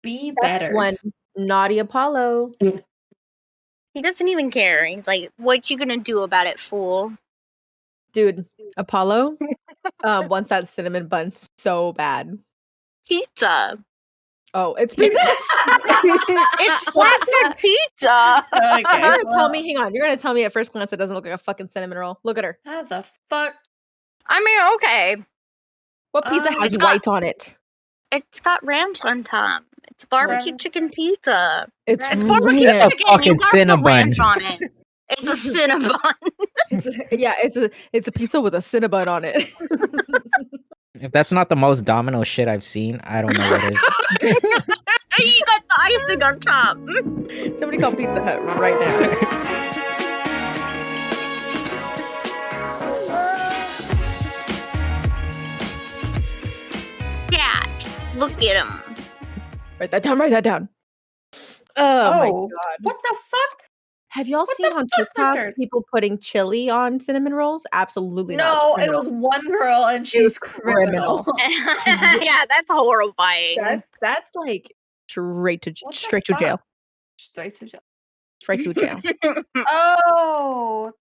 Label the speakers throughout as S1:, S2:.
S1: Be
S2: That's
S1: better.
S2: one naughty Apollo.
S3: He doesn't even care. He's like, what you gonna do about it, fool?
S2: Dude, Apollo wants that cinnamon bun so bad.
S3: Pizza.
S2: Oh, it's pizza.
S3: It's flaccid pizza.
S1: Okay,
S2: You're gonna tell me, hang on, you're gonna tell me at first glance it doesn't look like a fucking cinnamon roll. Look at her.
S1: How the fuck?
S3: I mean, okay.
S2: What pizza has
S3: It's
S2: white on it?
S3: It's got ranch on top. It's barbecue chicken pizza.
S2: It's
S3: barbecue
S2: ranch.
S3: chicken.
S4: fucking
S3: You gotta put
S4: Cinnabon.
S3: ranch on it. It's a Cinnabon.
S2: It's a pizza with a Cinnabon on it.
S4: If that's not the most Domino shit I've seen, I don't know what is.
S3: You got the icing on top.
S2: Somebody call Pizza Hut right now.
S3: Cat. Look at him.
S2: Write that down. Write that down. Oh my god!
S1: What the fuck?
S2: Have y'all
S1: What
S2: seen
S1: the
S2: on
S1: fuck,
S2: TikTok
S1: Richard?
S2: people putting chili on cinnamon rolls? Absolutely not.
S1: No,
S2: It's
S1: it was one girl and
S2: was
S1: she's criminal.
S3: Yeah, that's horrifying.
S2: That's like straight to
S1: What the
S2: straight to jail.
S1: fuck? Straight to jail.
S2: Straight to jail.
S1: Oh,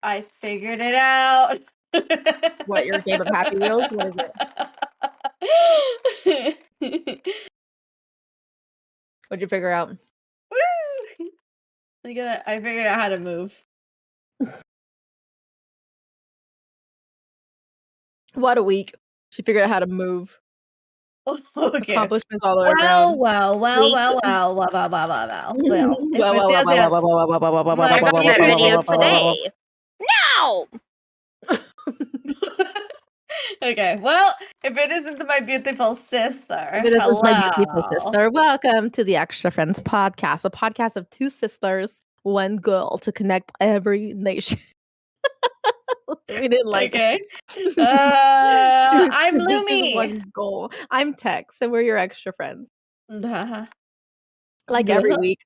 S1: I figured it out.
S2: What, your game of Happy Wheels? What is
S1: it?
S2: What'd you figure out?
S1: Woo! I figured out how to move.
S2: What a week. She figured out how to move.
S1: Okay.
S2: Accomplishments all over.
S1: Well.
S3: I got that video today. No!
S1: Okay, well, if it isn't my beautiful sister,
S2: If it is my beautiful
S1: hello.
S2: sister, welcome to the Extra Friends podcast, a podcast of two sisters, one girl to connect every nation. We didn't like
S1: Okay.
S2: it.
S1: I'm
S2: This is
S1: Lumi.
S2: one goal. I'm Tex, and we're your extra friends.
S1: Uh-huh.
S2: Like every week.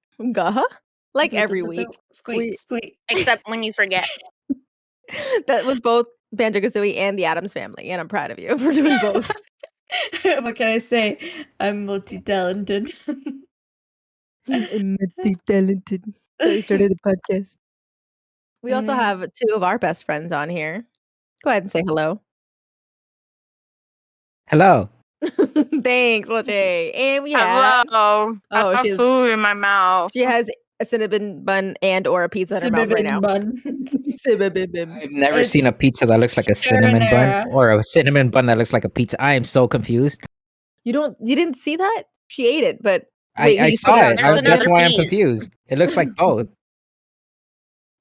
S2: Like every week.
S1: Squeak, squeak.
S3: Except when you forget.
S2: That was both Banjo-Kazooie and the Addams Family, and I'm proud of you for doing both.
S1: What can I say? I'm multi-talented.
S2: I'm multi-talented. So we started a podcast. We also have two of our best friends on here. Go ahead and say hello.
S4: Hello.
S2: Thanks, Locche. And we have
S3: Hello. I
S2: Oh,
S3: have
S2: she's-
S3: food in my mouth.
S2: she has a cinnamon bun and or a pizza in her mouth right now.
S4: I've never
S1: It's
S4: seen a pizza that looks like a cinnamon
S1: marinara.
S4: bun or a cinnamon bun that looks like a pizza. I am so confused.
S2: You didn't see that? She ate it, but
S4: I
S2: you
S4: saw
S2: put
S4: it.
S2: it
S3: There's
S2: on-
S4: That's
S3: another
S4: why I'm
S3: piece.
S4: confused. It looks like both.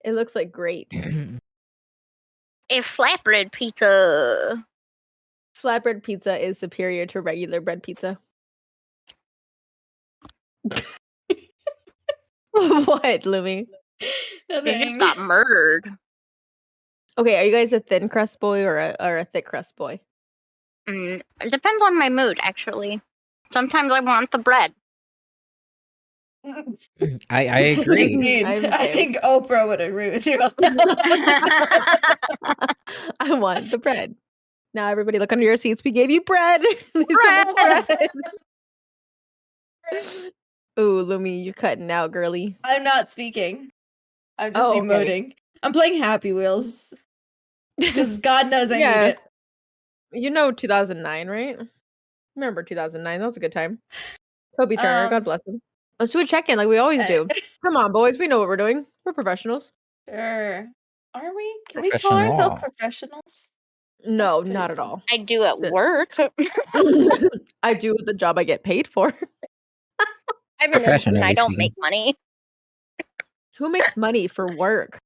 S2: it looks like great.
S3: A flatbread pizza.
S2: Flatbread pizza is superior to regular bread pizza. What, Lumi?
S3: She just got murdered.
S2: Okay, are you guys a thin crust boy or a thick crust boy?
S3: It depends on my mood, actually. Sometimes I want the bread.
S4: I agree.
S1: Indeed.
S2: I'm
S1: I
S2: okay.
S1: think Oprah would agree with you on that.
S2: I want the bread. Now everybody look under your seats. We gave you bread. There's so much bread. Ooh, Lumi, you're cutting out, girly.
S1: I'm not speaking. I'm just
S2: Oh, okay.
S1: emoting. I'm playing Happy Wheels. Because God knows I
S2: Yeah.
S1: need it.
S2: You know 2009, right? Remember 2009? That was a good time. Toby Turner, God bless him. Let's do a check-in like we always do. Come on, boys. We know what we're doing. We're professionals.
S1: Sure. Are we? Can we call ourselves professionals?
S2: No,
S1: pretty
S2: not at
S1: fun.
S2: all.
S3: I do at
S2: The-
S3: work.
S2: I do the job I get paid for.
S3: I'm an intern. I
S4: Professionally
S3: don't
S4: speaking.
S3: make money.
S2: Who makes money for work?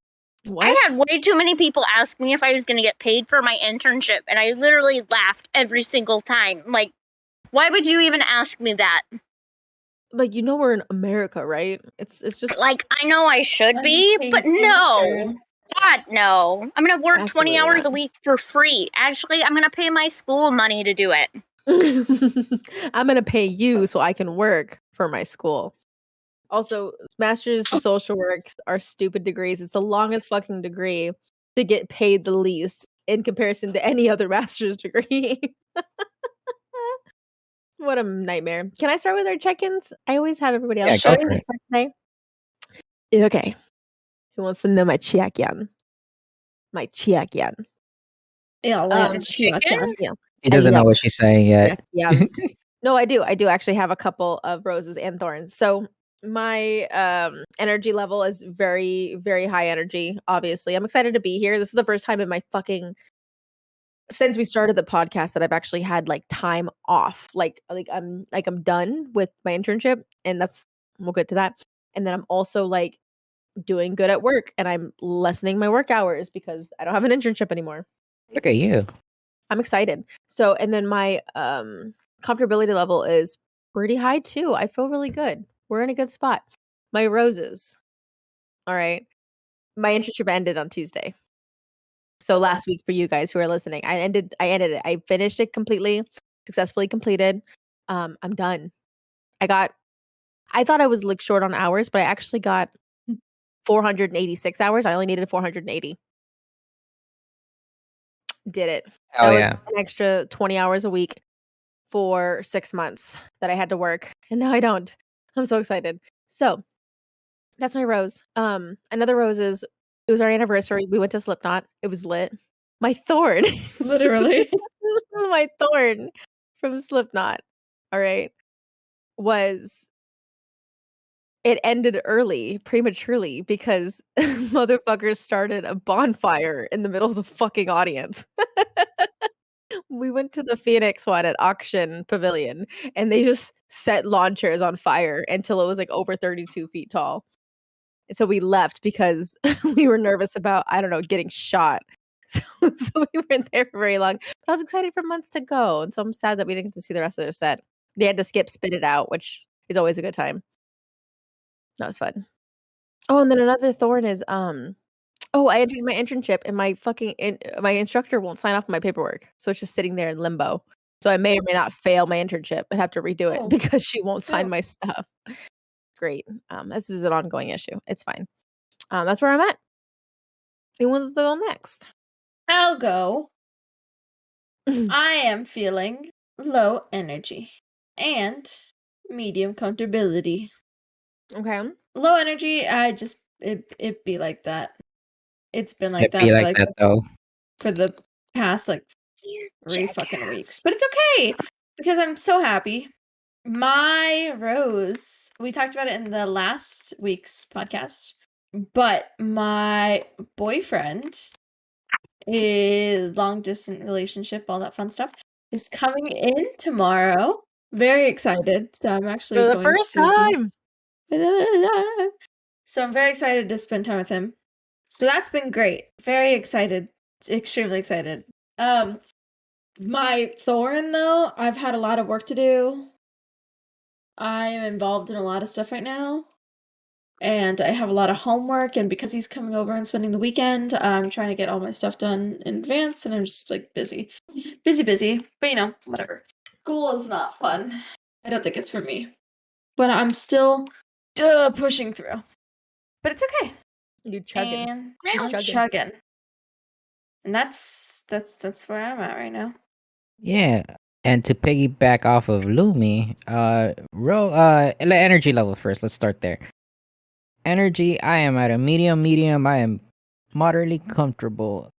S2: What?
S3: I had way too many people ask me if I was going to get paid for my internship, and I literally laughed every single time. Like, why would you even ask me that?
S2: Like, you know we're in America, right? It's just
S3: Like, I know I should be, but no. God, no. I'm going to work 20
S2: Absolutely
S3: hours
S2: not.
S3: a week for free. Actually, I'm going to pay my school money to do it.
S2: I'm gonna pay you so I can work for my school. Also, masters of social work are stupid degrees. It's the longest fucking degree to get paid the least in comparison to any other master's degree. What a nightmare. Can I start with our check-ins? I always have everybody else.
S4: Yeah, go
S1: Sure.
S4: for it.
S2: Today. Okay. Who wants to know my check-in? My check-in.
S1: Yeah,
S3: chicken?
S2: Yeah.
S4: He doesn't know what she's saying yet.
S2: Yeah. No, I do. I do actually have a couple of roses and thorns. So my energy level is very, very high energy. Obviously, I'm excited to be here. This is the first time in my since we started the podcast that I've actually had like time off. I'm done with my internship, and we'll get to that. And then I'm also like doing good at work, and I'm lessening my work hours because I don't have an internship anymore.
S4: Look at you.
S2: I'm excited. So, and then my comfortability level is pretty high too. I feel really good. We're in a good spot. My roses. All right. My internship ended on Tuesday. So last week for you guys who are listening, I ended it. I finished it completely, successfully completed. I'm done. I thought I was like short on hours, but I actually got 486 hours. I only needed 480. Did it.
S4: Hell
S2: That was
S4: yeah.
S2: an extra 20 hours a week for 6 months that I had to work, and now I don't. I'm so excited. So that's my rose. Another rose is it was our anniversary. We went to Slipknot. It was lit. My thorn,
S1: Literally.
S2: my thorn from Slipknot. All right, was it ended early, prematurely because motherfuckers started a bonfire in the middle of the fucking audience. We went to the Phoenix one at Auction Pavilion, and they just set lawn chairs on fire until it was like over 32 feet tall. And so we left because we were nervous about, I don't know, getting shot. So we weren't there for very long. But I was excited for months to go. And so I'm sad that we didn't get to see the rest of their set. They had to skip Spit It Out, which is always a good time. That was fun. Oh, and then another thorn is I entered my internship and my my instructor won't sign off my paperwork. So it's just sitting there in limbo. So I may or may not fail my internship and have to redo it
S1: Oh.
S2: because she won't sign
S1: Oh.
S2: my stuff. Great. This is an ongoing issue. It's fine. That's where I'm at. Who wants to go next?
S1: I'll go. I am feeling low energy and medium comfortability.
S2: Okay.
S1: Low energy, it be like that. It's been like
S4: It'd
S1: that
S4: be
S1: for
S4: like
S1: like
S4: that though.
S1: for the past like 3 fucking weeks. But it's okay because I'm so happy. My rose, we talked about it in the last week's podcast, but my boyfriend is long distance relationship, all that fun stuff, is coming in tomorrow. Very excited. So I'm actually
S2: For the
S1: going
S2: first
S1: to be
S2: time.
S1: So I'm very excited to spend time with him. So that's been great. Very excited. Extremely excited. My thorn though, I've had a lot of work to do. I am involved in a lot of stuff right now. And I have a lot of homework, and because he's coming over and spending the weekend, I'm trying to get all my stuff done in advance, and I'm just like busy. Busy. But you know, whatever. School is not fun. I don't think it's for me. But I'm still pushing through. But it's okay.
S2: You chugging.
S1: And
S2: He's
S1: I'm
S2: chugging.
S1: chugging. And that's where I'm at right now.
S4: Yeah. And to piggyback off of Lumi, energy level first. Let's start there. Energy, I am at a medium. I am moderately comfortable.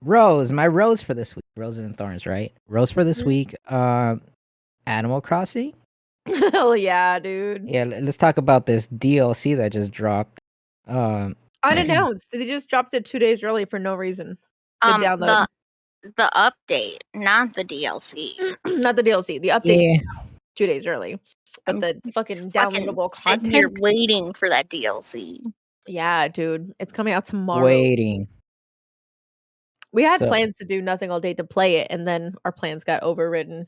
S4: Rose, my rose for this week. Roses and thorns, right? Rose for this
S2: Mhm.
S4: week. Animal Crossing.
S2: Hell yeah, dude.
S4: Yeah, let's talk about this DLC that just dropped.
S2: Unannounced. They just dropped it 2 days early for no reason. The download.
S3: The update, not the DLC.
S2: Not the DLC. The update
S4: Yeah,
S2: 2 days early. But
S3: I'm
S2: the
S3: just
S2: fucking downloadable
S3: sitting here
S2: content.
S3: waiting for that DLC.
S2: Yeah, dude. It's coming out tomorrow.
S4: waiting.
S2: We had
S4: So-
S2: plans to do nothing all day to play it, and then our plans got overridden.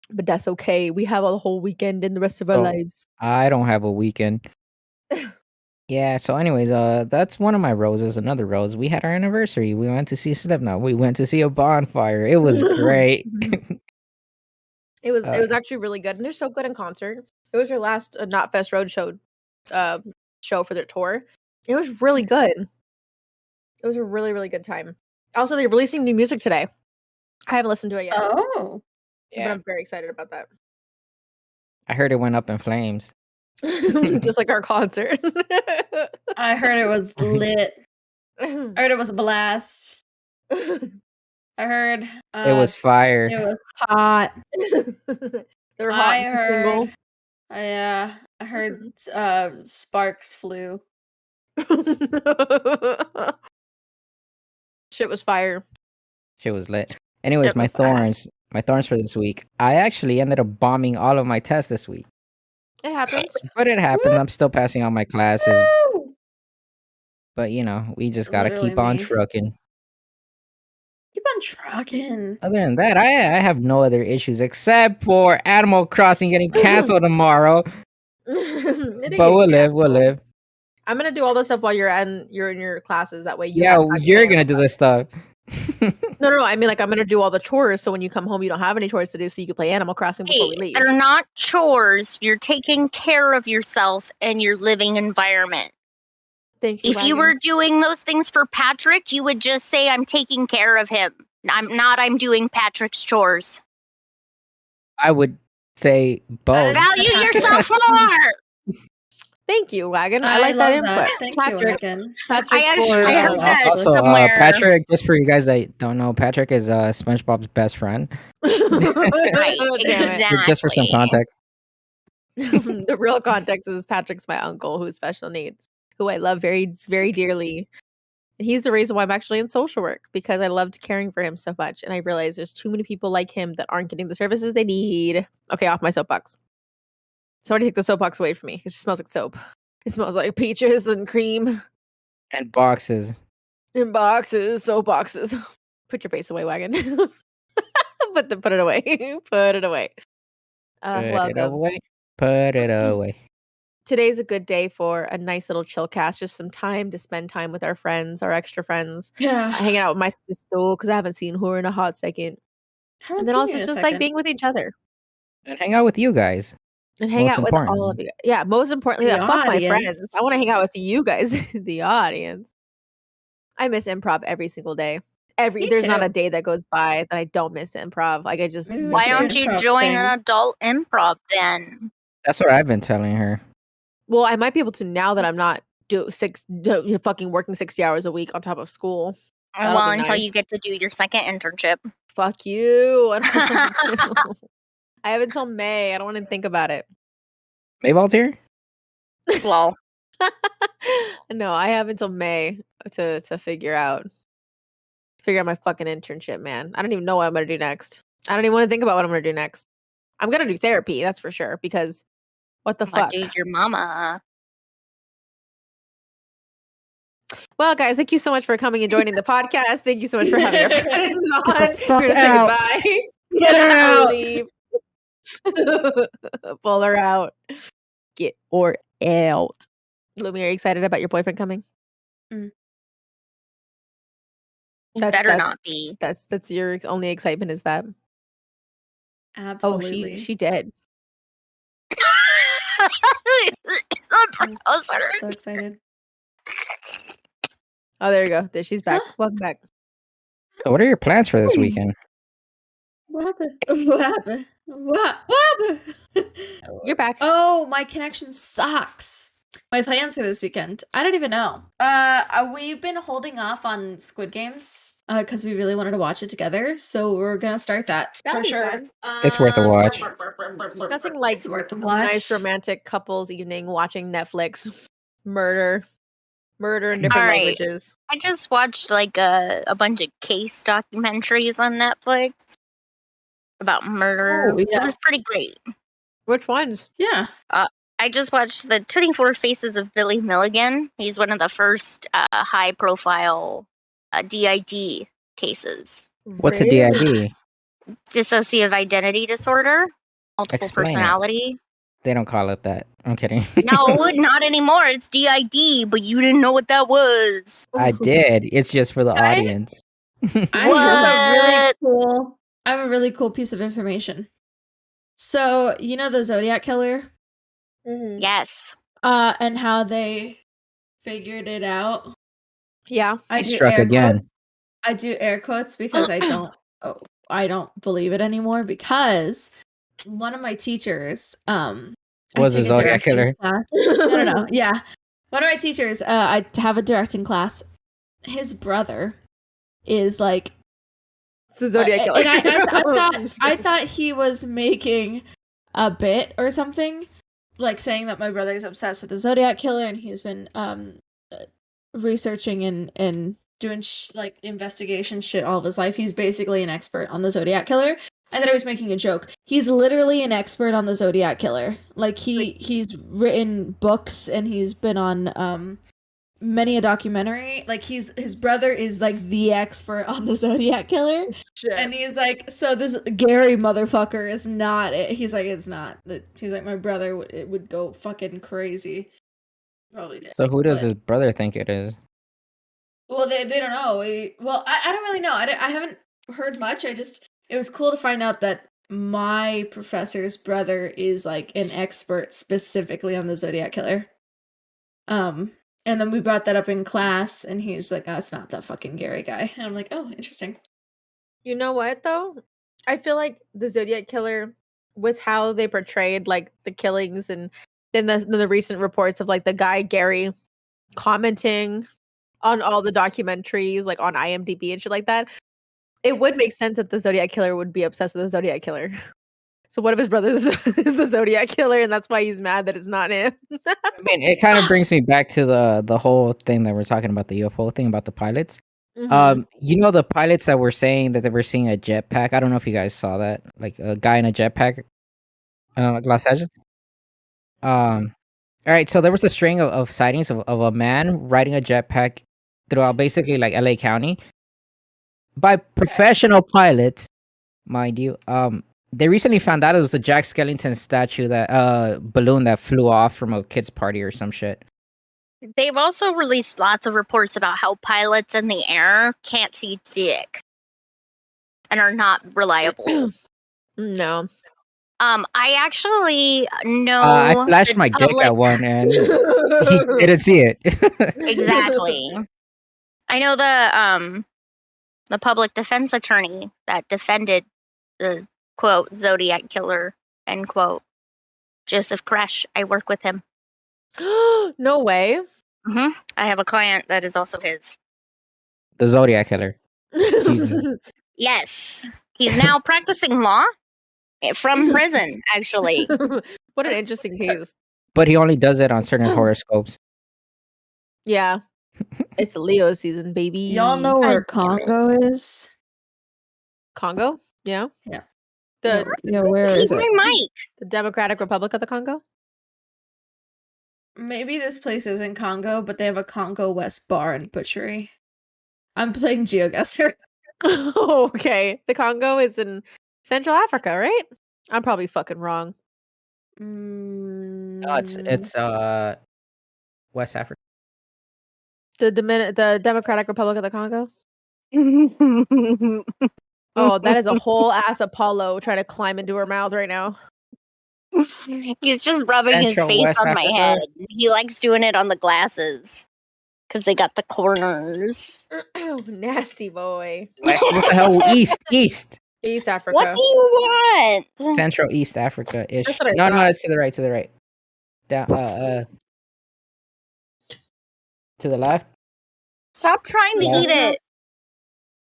S2: But that's okay. We have a whole weekend in the rest of our
S4: So-
S2: lives.
S4: I don't have a weekend. Yeah, so anyways, that's one of my roses. Another rose. We had our anniversary. We went to see Slipknot. We went to see a bonfire. It was great.
S2: It was actually really good, and they're so good in concert. It was your last Knotfest Roadshow show for their tour. It was really good. It was a really, really good time. Also, they're releasing new music today. I haven't listened to it yet.
S1: Oh.
S2: But
S4: Yeah,
S2: I'm very excited about that.
S4: I heard it went up in flames.
S2: Just like our concert.
S1: I heard it was lit. I heard it was a blast. I heard
S4: It was fire.
S1: it was hot.
S2: They're hot
S1: I
S2: and single.
S1: heard I heard sparks flew.
S2: Shit was fire.
S4: Shit was lit. Anyways,
S3: It was fire.
S4: my thorns for this week. I actually ended up bombing all of my tests this week,
S2: It happens.
S4: but it happens. I'm still passing all my classes.
S1: Woo!
S4: But we just gotta
S1: Literally
S4: keep on
S1: me.
S4: trucking.
S1: Keep on trucking.
S4: Other than that, I have no other issues except for Animal Crossing getting canceled tomorrow. But we'll live.
S2: I'm gonna do all this stuff while you're in your classes. That way,
S4: Yeah, you're gonna do this stuff.
S2: No. I mean, like, I'm gonna do all the chores, so when you come home, you don't have any chores to do, so you can play Animal Crossing before we
S3: Hey,
S2: leave.
S3: they're not chores. You're taking care of yourself and your living environment.
S2: Thank you.
S3: If you were doing those things for Patrick, you would just say, I'm taking care of him. I'm doing Patrick's chores.
S4: I would say both.
S1: That is
S3: Value
S1: fantastic.
S3: yourself more.
S2: Thank you, Wagon. I like that
S1: love
S2: input.
S1: Thank
S2: Patrick.
S1: you, Wagon.
S2: Patrick
S3: I actually
S2: scored
S3: heard that
S4: Also,
S3: somewhere.
S4: Patrick, just for you guys that don't know, Patrick is SpongeBob's best friend.
S3: Right,
S2: Damn it.
S4: Just for some context.
S2: The real context is Patrick's my uncle who's special needs, who I love very, very dearly. And he's the reason why I'm actually in social work, because I loved caring for him so much. And I realized there's too many people like him that aren't getting the services they need. Okay, off my soapbox. Somebody take the soapbox away from me. It just smells like soap. It smells like peaches and cream.
S4: And boxes.
S2: In boxes, soap boxes. Put your face away, Wagon. Put it away. Put it away.
S4: Put it
S2: Welcome.
S4: away. Put it away.
S2: Today's a good day for a nice little chill cast. Just some time to spend time with our friends, our extra friends.
S1: Yeah.
S2: Hanging out with my sister because I haven't seen her in a hot second. And then also just like being with each other.
S4: And hang out with you guys.
S2: And hang
S4: Most
S2: out with all of you. Yeah, most importantly,
S1: The
S2: fuck my
S1: audience.
S2: friends. I want to hang out with you guys, the audience. I miss improv every single day.
S1: Me
S2: There's not
S1: too.
S2: a day that goes by that I don't miss improv. Like I just
S1: Maybe we
S2: miss
S3: Why
S1: should
S2: it.
S1: do
S3: don't
S1: an
S3: you
S1: improv
S3: join
S1: thing.
S3: an adult improv then?
S4: That's what I've been telling her.
S2: Well, I might be able to now that I'm not fucking working 60 hours a week on top of school. That'll
S3: Well,
S2: be
S3: until you
S2: nice.
S3: get to do your second internship.
S2: Fuck you. I don't want to. I have until May. I don't want to think about it.
S4: Mayball's here?
S3: Well,
S2: No, I have until May to figure out my fucking internship, man. I don't even know what I'm gonna do next. I don't even want to think about what I'm gonna do next. I'm gonna do therapy, that's for sure, because what the
S3: what
S2: fuck?
S3: did your mama?
S2: Well, guys, thank you so much for coming and joining the podcast. Thank you so much for having your friends on.
S4: Get the fuck
S2: We're gonna
S4: out.
S2: say goodbye.
S1: Get her out.
S2: Leave. Pull her out. Get or out. Lumi, are you excited about your boyfriend coming?
S3: Better not be.
S2: That's your only excitement, is that?
S1: Absolutely.
S2: Oh, she did.
S1: I'm so excited.
S2: Oh, there you go. There, she's back.
S1: Huh?
S2: Welcome back.
S4: So what are your plans for this weekend?
S1: What happened? What happened? What happened?
S2: You're back.
S1: Oh, my connection sucks. My plans for this weekend. I don't even know. We've been holding off on Squid Games because we really wanted to watch it together. So we're gonna start that
S2: That'll
S1: for
S2: be
S1: sure.
S2: fun.
S4: It's worth a watch.
S2: Nothing like
S1: It's worth a
S2: a
S1: watch.
S2: nice romantic couples evening watching Netflix. Murder in different
S3: All right.
S2: languages.
S3: I just watched like a bunch of case documentaries on Netflix about murder.
S1: Oh, yeah.
S3: It was pretty great.
S2: Which ones?
S1: Yeah.
S3: I just watched the 24 Faces of Billy Milligan. He's one of the first high-profile DID cases.
S4: What's a DID?
S3: Dissociative identity disorder, multiple
S4: Explain it.
S3: personality.
S4: They don't call it that. I'm kidding.
S3: No, not anymore. It's DID, but you didn't know what that was.
S4: I did. It's just for the
S1: I-
S4: audience.
S1: I have a really cool piece of information. So, you know the Zodiac Killer?
S2: Mhm.
S3: Yes.
S1: And how they figured it out.
S2: Yeah.
S1: I
S4: He
S1: do
S4: struck
S1: air
S4: again.
S1: quotes. I do air quotes because I don't I don't believe it anymore because one of my teachers, I
S4: Was a
S1: take a
S4: Zodiac
S1: directing
S4: killer.
S1: class. No. Yeah. One of my teachers, I have a directing class. His brother is like,
S2: It's a Zodiac killer.
S1: and
S2: I'm just
S1: I
S2: kidding.
S1: thought he was making a bit or something, like saying that my brother's obsessed with the Zodiac killer, and he's been researching and doing like investigation shit all of his life. He's basically an expert on the Zodiac killer. I thought I was making a joke. He's literally an expert on the Zodiac killer. Like he's written books and he's been on many a documentary. Like his brother is like the expert on the Zodiac killer.
S2: Shit.
S1: And he's like, so this Gary motherfucker is not it. He's like, it's not. He's like, my brother would go fucking crazy. Probably did.
S4: So who does
S1: But-
S4: his brother think it is?
S1: Well, they don't know. I don't really know. I haven't heard much. It was cool to find out that my professor's brother is like an expert specifically on the Zodiac killer. And then we brought that up in class, and he's like, "Oh, it's not that fucking Gary guy." And I'm like, "Oh, interesting."
S2: You know what though? I feel like the Zodiac killer, with how they portrayed like the killings, and then the recent reports of like the guy Gary commenting on all the documentaries, like on IMDb and shit like that, it would make sense that the Zodiac killer would be obsessed with the Zodiac killer. So one of his brothers is the Zodiac killer, and that's why he's mad that it's not him.
S4: I mean, it kind of brings me back to the whole thing that we're talking about, the UFO thing about the pilots.
S2: Mhm.
S4: You know the pilots that were saying that they were seeing a jetpack. I don't know if you guys saw that, like a guy in a jetpack, like Los Angeles. All right, so there was a string of sightings of a man riding a jetpack throughout basically like LA County by professional pilots, mind you. They recently found out it was a Jack Skellington statue, that balloon that flew off from a kid's party or some shit.
S3: They've also released lots of reports about how pilots in the air can't see dick and are not reliable.
S2: No.
S3: I actually know
S4: I flashed
S3: the
S4: my dick
S3: public-
S4: at one and he didn't see it.
S3: Exactly. I know the public defense attorney that defended the quote Zodiac killer end quote Joseph Kresh. I work with him.
S2: No way.
S3: I have a client that is also his.
S4: The Zodiac killer. Jesus.
S3: Yes, he's now practicing law from prison. Actually,
S2: What an interesting case.
S4: But he only does it on certain horoscopes.
S2: Yeah. It's Leo season, baby.
S1: Y'all know where Congo is?
S2: Congo? Yeah.
S1: Yeah.
S2: The
S1: Yeah, where
S3: he's
S1: is it?
S3: my mic.
S2: the Democratic Republic of the Congo?
S1: Maybe this place is in Congo, but they have a Congo West bar and butchery. I'm playing GeoGuessr.
S2: Okay. The Congo is in Central Africa, right? I'm probably fucking wrong.
S4: No, it's West Africa.
S2: The Democratic Republic of the Congo? Oh, that is a whole ass Apollo trying to climb into her mouth right now.
S3: He's just rubbing his
S4: Central
S3: face
S4: West
S3: on my
S4: Africa?
S3: head. He likes doing it on the glasses because they got the corners.
S2: Nasty boy.
S4: West, what the hell? East.
S2: East Africa.
S3: What do you want?
S4: Central East Africa ish.
S2: That's what I
S4: No,
S2: thought.
S4: it's to the right. Down, to the left.
S3: Stop trying to
S4: Yeah.
S3: eat it.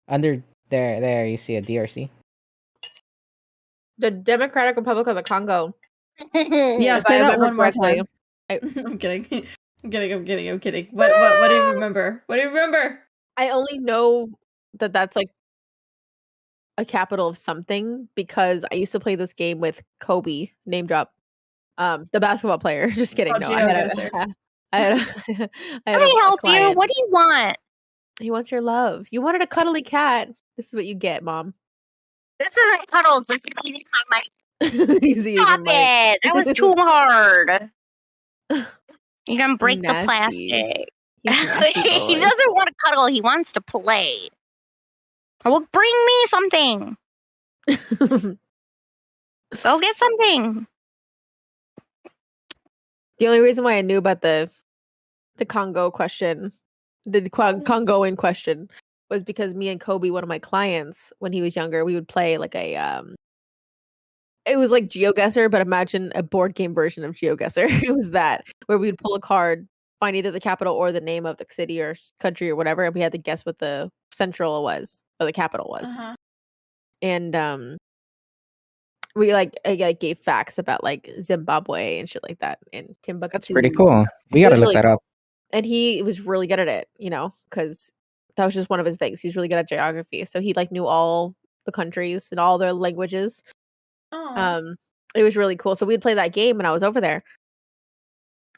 S4: Under there you see a DRC.
S2: The Democratic Republic of the Congo.
S1: Yeah,
S2: If
S1: say
S2: I
S1: that
S2: remember
S1: one more
S2: correctly.
S1: time. I'm kidding. I'm kidding. What do you remember? What do you remember?
S2: I only know that that's like a capital of something because I used to play this game with Kobe, name drop. The basketball player. Just kidding.
S1: Oh,
S2: No, I had
S1: GeoGuessr.
S2: I had
S3: Let me
S2: a
S3: help you.
S2: client.
S3: What do you want?
S2: He wants your love. You wanted a cuddly cat. This is what you get, mom.
S3: This isn't cuddles. This is eating my mic.
S2: He's eating
S3: Stop
S2: your mic.
S3: it. That was too hard. You're gonna break the
S2: Nasty.
S3: plastic.
S2: He's a nasty
S3: He
S2: boy.
S3: doesn't want to cuddle. He wants to play. Well, bring me something. Go get something.
S2: The only reason why I knew about the Congo question, the Congo in question, was because me and Kobe, one of my clients, when he was younger, we would play like it was like GeoGuessr, but imagine a board game version of GeoGuessr. It was that where we would pull a card, find either the capital or the name of the city or country or whatever, and we had to guess what the central was or the capital was. And we I gave facts about like Zimbabwe and shit like that and Timbuktu.
S4: That's pretty cool. We
S2: It
S4: gotta
S2: was
S4: look
S2: really
S4: that up.
S2: And he was really good at it, because that was just one of his things. He was really good at geography, so he like knew all the countries and all their languages.
S1: Oh.
S2: It was really cool. So we'd play that game when I was over there.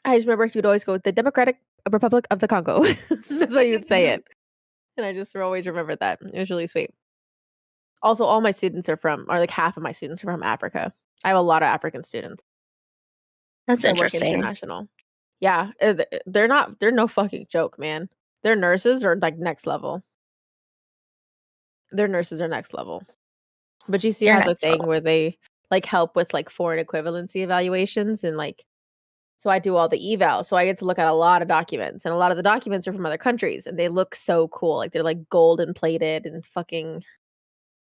S2: I just remember he would always go with the Democratic Republic of the Congo. That's how he would say it. And I just always remember that. It was really sweet. Also, all my students or like half of my students are from Africa. I have a lot of African students.
S3: That's
S2: I work
S3: interesting.
S2: international. Yeah, they're no fucking joke, man. Their nurses are like next level. Their nurses are next level. But GC
S3: They're
S2: has a
S3: next
S2: thing
S3: level.
S2: where they like help with like foreign equivalency evaluations and like so I do all the evals. So I get to look at a lot of documents and a lot of the documents are from other countries and they look so cool. Like they're like golden plated and fucking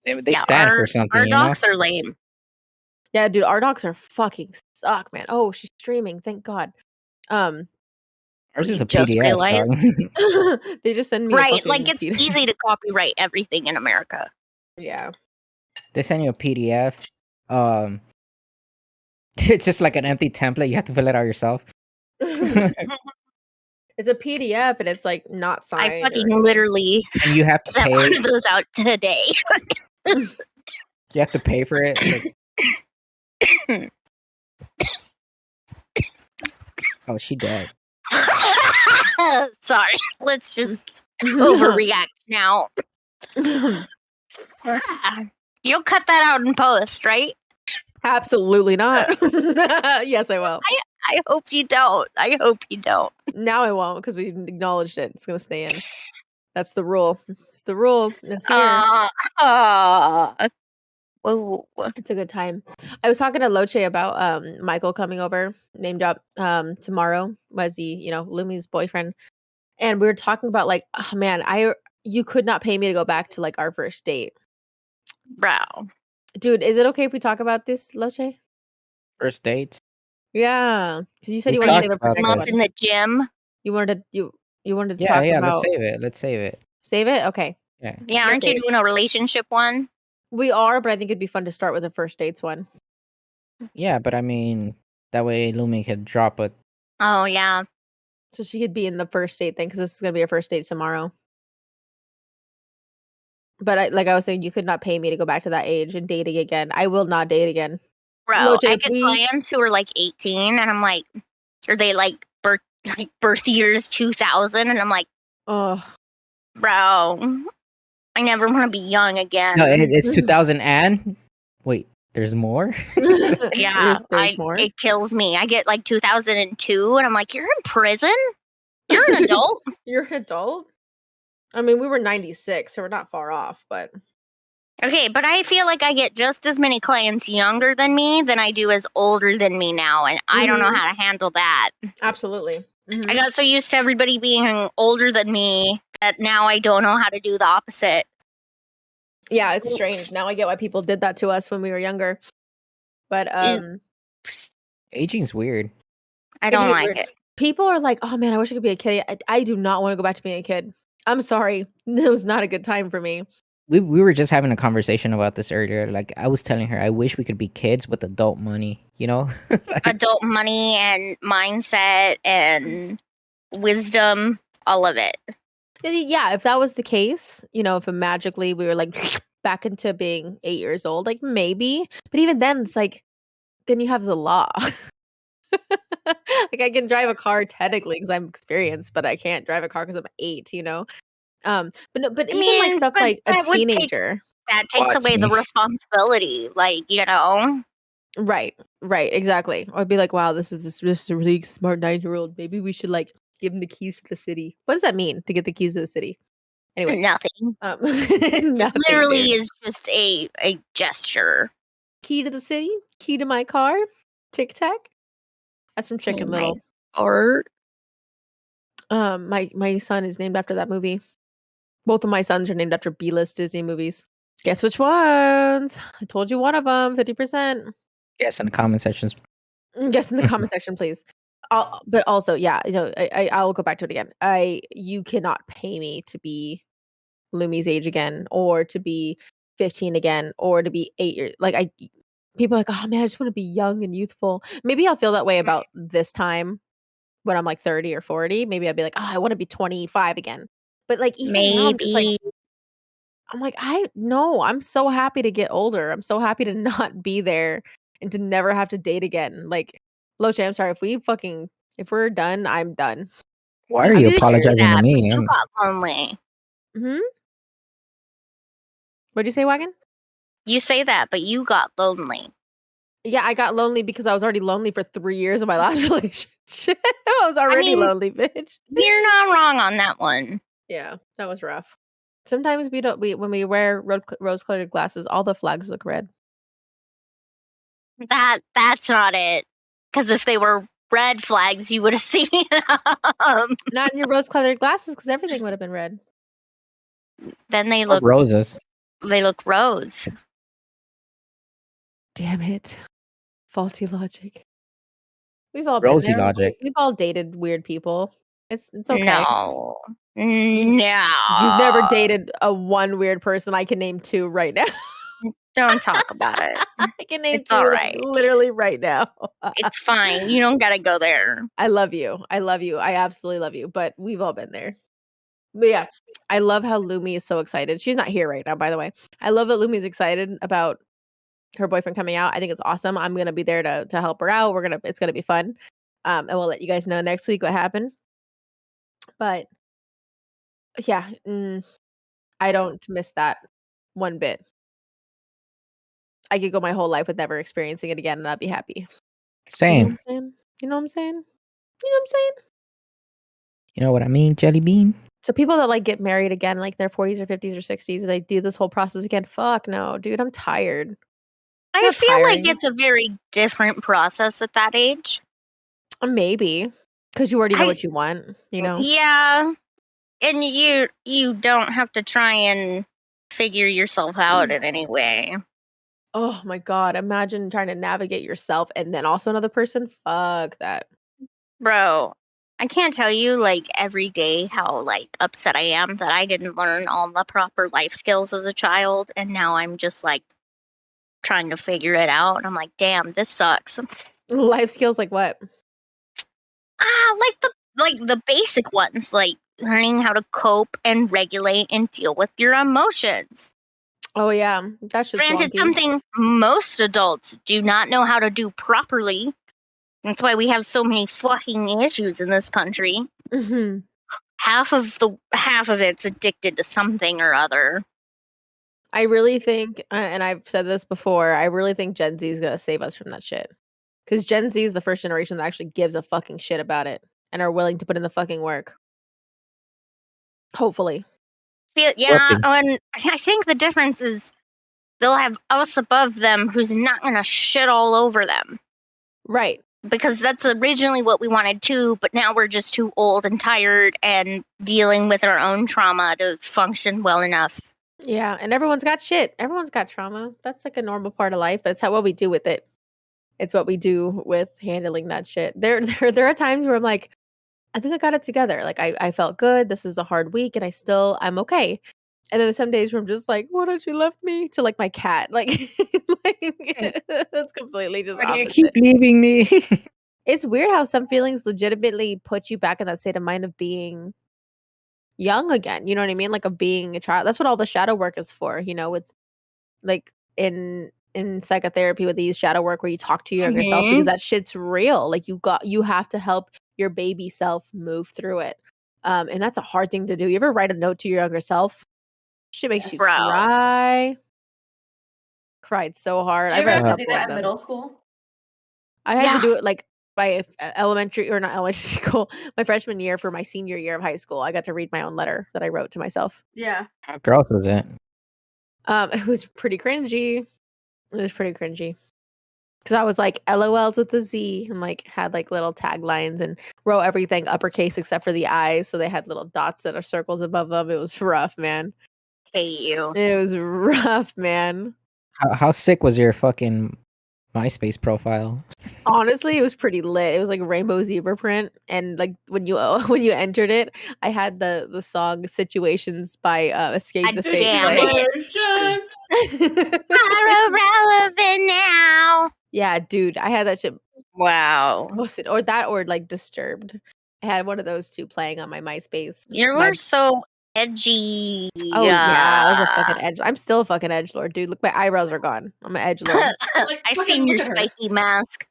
S4: They
S3: Yeah,
S4: stand for something,
S3: our
S4: you know?
S3: docs are lame.
S2: yeah, dude, our docs are fucking suck, man. Oh, she's streaming, thank God.
S4: Ours is
S3: You
S4: a
S3: just
S4: PDF,
S3: realized.
S4: dog.
S2: They just send me a
S3: Right,
S2: fucking
S3: like it's
S2: PDF.
S3: easy to copyright everything in America.
S2: Yeah.
S4: They send you a PDF. It's just like an empty template. You have to fill it out yourself.
S2: It's a PDF and it's like not
S3: I
S2: signed.
S3: fucking literally
S4: And you have to
S3: sent
S4: pay.
S3: one of those out today.
S4: You have to pay for it. Like, oh, she dead.
S3: Sorry, let's just overreact now. You'll cut that out in post, right?
S2: Absolutely not. Yes, I will.
S3: I hope you don't. I hope you don't.
S2: Now I won't because we acknowledged it. It's gonna stay in. That's the rule. It's the rule. It's here.
S3: Whoa.
S2: It's a good time. I was talking to Locche about Michael coming over, named up tomorrow. Was he, Lumi's boyfriend? And we were talking about like, oh man, you could not pay me to go back to like our first date.
S3: Bro.
S2: Dude, is it okay if we talk about this, Locche?
S4: First dates.
S2: Yeah, because you said
S4: We've
S2: you wanted to
S4: talked
S2: save it for
S4: about
S2: next
S3: Month
S2: one.
S3: in the gym.
S2: You wanted to
S4: Yeah,
S2: talk
S4: yeah.
S2: about
S4: Let's save it.
S2: save it. Okay,
S4: Yeah.
S3: Yeah, aren't you doing a relationship one?
S2: we are, but I think it'd be fun to start with a first dates one.
S4: Yeah, but I mean, that way Lumi could drop it.
S3: Oh yeah.
S2: So she could be in the first date thing because this is gonna be a first date tomorrow. But like I was saying, you could not pay me to go back to that age and dating again. I will not date again.
S3: Bro,
S2: Locche,
S3: I
S2: if
S3: get
S2: we-
S3: clients who are like 18 and I'm like, are they like birth years 2000? And I'm like,
S2: Oh,
S3: bro, I never want to be young again.
S4: No, it's 2000 and wait, there's more.
S3: Yeah,
S2: there's more.
S3: It kills me. I get like 2002 and I'm like, you're in prison? You're an adult?
S2: You're an adult. I mean, we were 96, so we're not far off, but
S3: Okay, but I feel like I get just as many clients younger than me than I do as older than me now, and I don't know how to handle that.
S2: absolutely. Mhm.
S3: I got so used to everybody being older than me that now I don't know how to do the opposite.
S2: Yeah, it's strange. Now I get why people did that to us when we were younger. But
S4: Aging's weird.
S3: I don't
S2: Aging is
S3: like
S2: weird.
S3: it.
S2: People are like, "Oh man, I wish I could be a kid." I do not want to go back to being a kid. I'm sorry. It was not a good time for me.
S4: We were just having a conversation about this earlier. Like I was telling her, I wish we could be kids with adult money. You know, Like,
S3: Adult money and mindset and wisdom, all of it.
S2: Yeah, if that was the case, if magically we were like back into being 8 years old, like maybe. But even then, it's like, then you have the law. Like I can drive a car technically because I'm experienced, but I can't drive a car because I'm 8. But
S3: I
S2: even like
S3: mean,
S2: stuff
S3: but
S2: like a
S3: that would take-
S2: teenager.
S3: That takes
S4: Watch
S3: away the
S4: me.
S3: responsibility, like, you know.
S2: Right, exactly. I'd be like, wow, this is a really smart 9-year-old. Maybe we should like give him the keys to the city. What does that mean to get the keys to the city? Anyway,
S3: Nothing.
S2: nothing,
S3: Literally
S2: dude.
S3: is just a gesture.
S2: Key to the city, key to my car, Tic Tac. That's from Chicken
S3: my
S2: Little.
S3: Or
S2: My son is named after that movie. Both of my sons are named after B-list Disney movies. Guess which ones? I told you one of them, 50%.
S4: Yes, in the comment sections.
S2: Guess in the comment section, please. But also, yeah, I'll go back to it again. You cannot pay me to be Lumi's age again, or to be 15 again, or to be 8 years. People are like, oh man, I just want to be young and youthful. Maybe I'll feel that way about this time when I'm like 30 or 40. Maybe I'll be like, oh, I want to be 25 again. But like even now, I'm just like,
S3: Maybe.
S2: I'm so happy to get older. I'm so happy to not be there and to never have to date again. Like, Locche, I'm sorry, if we're done, I'm done.
S4: Why are
S3: You
S4: you
S3: say
S4: apologizing to
S3: that, but
S4: me?
S3: you got lonely.
S2: Hmm. What'd you say, Wagon?
S3: You say that, but you got lonely.
S2: Yeah, I got lonely because I was already lonely for 3 years of my last relationship. I was already
S3: mean-
S2: lonely, bitch.
S3: You're not wrong on that one.
S2: Yeah, that was rough. Sometimes when we wear rose-colored glasses, all the flags look red.
S3: That's not it. Because if they were red flags, you would have seen them.
S2: Not in your rose-colored glasses, because everything would have been red.
S3: Then they
S4: Or
S3: look
S4: roses.
S3: rose.
S2: Damn it. Faulty logic. We've all
S4: Rosy
S2: been there.
S4: logic.
S2: We've all dated weird people. It's okay.
S3: No.
S2: You've
S3: No.
S2: never dated a one weird person. I can name 2 right now.
S3: Don't talk about it.
S2: I can name
S3: It's
S2: 2
S3: all
S2: like,
S3: right.
S2: literally right now.
S3: It's fine. You don't gotta go there.
S2: I love you. I love you. I absolutely love you. But we've all been there. But yeah, I love how Lumi is so excited. She's not here right now, by the way. I love that Lumi's excited about her boyfriend coming out. I think it's awesome. I'm gonna be there to help her out. It's gonna be fun. And we'll let you guys know next week what happened. But yeah, I don't miss that one bit. I could go my whole life with never experiencing it again, and I'd be happy.
S4: Same.
S2: You know what I'm saying? You know what I'm saying?
S4: You know what I mean, Jelly Bean?
S2: So people that like get married again, like their 40s or 50s or 60s, and they do this whole process again. Fuck no, dude, I'm tired.
S3: I
S2: Not
S3: feel like
S2: tiring.
S3: it's a very different process at that age.
S2: Maybe because you already know what you want, you know.
S3: Yeah. And you don't have to try and figure yourself out in any way.
S2: Oh my god, imagine trying to navigate yourself and then also another person. Fuck that.
S3: Bro, I can't tell you like every day how like upset I am that I didn't learn all the proper life skills as a child, and now I'm just like trying to figure it out. And I'm like, damn, this sucks.
S2: Life skills like what?
S3: Like the basic ones, like learning how to cope and regulate and deal with your emotions.
S2: Oh yeah, that shit's
S3: Granted,
S2: wonky.
S3: something most adults do not know how to do properly. That's why we have so many fucking issues in this country.
S2: Mm-hmm.
S3: Half of it's addicted to something or other.
S2: I really think, and I've said this before, I really think Gen Z is gonna save us from that shit. Because Gen Z is the first generation that actually gives a fucking shit about it and are willing to put in the fucking work. Hopefully.
S3: Yeah, and I think the difference is they'll have us above them who's not gonna shit all over them.
S2: Right.
S3: Because that's originally what we wanted too, but now we're just too old and tired and dealing with our own trauma to function well enough.
S2: Yeah, and everyone's got shit. Everyone's got trauma. That's like a normal part of life, but it's what we do with it. It's what we do with handling that shit. There are times where I'm like, I think I got it together. Like I felt good. This was a hard week and I'm okay. And then there's some days where I'm just like, why don't you left me? To like my cat. Like, that's completely just
S4: Why do you
S2: opposite.
S4: keep leaving me?
S2: It's weird how some feelings legitimately put you back in that state of mind of being young again. You know what I mean? Like of being a child. That's what all the shadow work is for, you know, with like in psychotherapy where they use shadow work where you talk to your younger self because that shit's real. Like you have to help your baby self move through it. And that's a hard thing to do. You ever write a note to your younger self? Shit makes you cry. Cried so hard.
S1: Did you ever
S2: I
S1: have
S2: read
S1: to do that in middle school?
S2: I had to do it like by elementary or not elementary school, my freshman year for my senior year of high school. I got to read my own letter that I wrote to myself.
S1: Yeah.
S4: How gross was it?
S2: It was pretty cringy. It was pretty cringy. Because I was like LOLs with the Z and like had like little taglines and wrote everything uppercase except for the eyes. So they had little dots that are circles above them. It was rough, man.
S3: Hate you.
S2: It was rough, man.
S4: How sick was your fucking MySpace profile?
S2: Honestly, it was pretty lit. It was like rainbow zebra print, and like when you when you entered it, I had the song "Situations" by Escape the Fate
S3: Damn
S2: play.
S3: it. Irrelevant now.
S2: Yeah, dude, I had that shit.
S3: Wow.
S2: Posted or that or like Disturbed. I had one of those two playing on my MySpace.
S3: You
S2: My-
S3: were so edgy.
S2: oh yeah, I was a fucking edge. I'm still a fucking edgelord, dude. Look, my eyebrows are gone. I'm an edgelord.
S3: I've seen your spiky mask.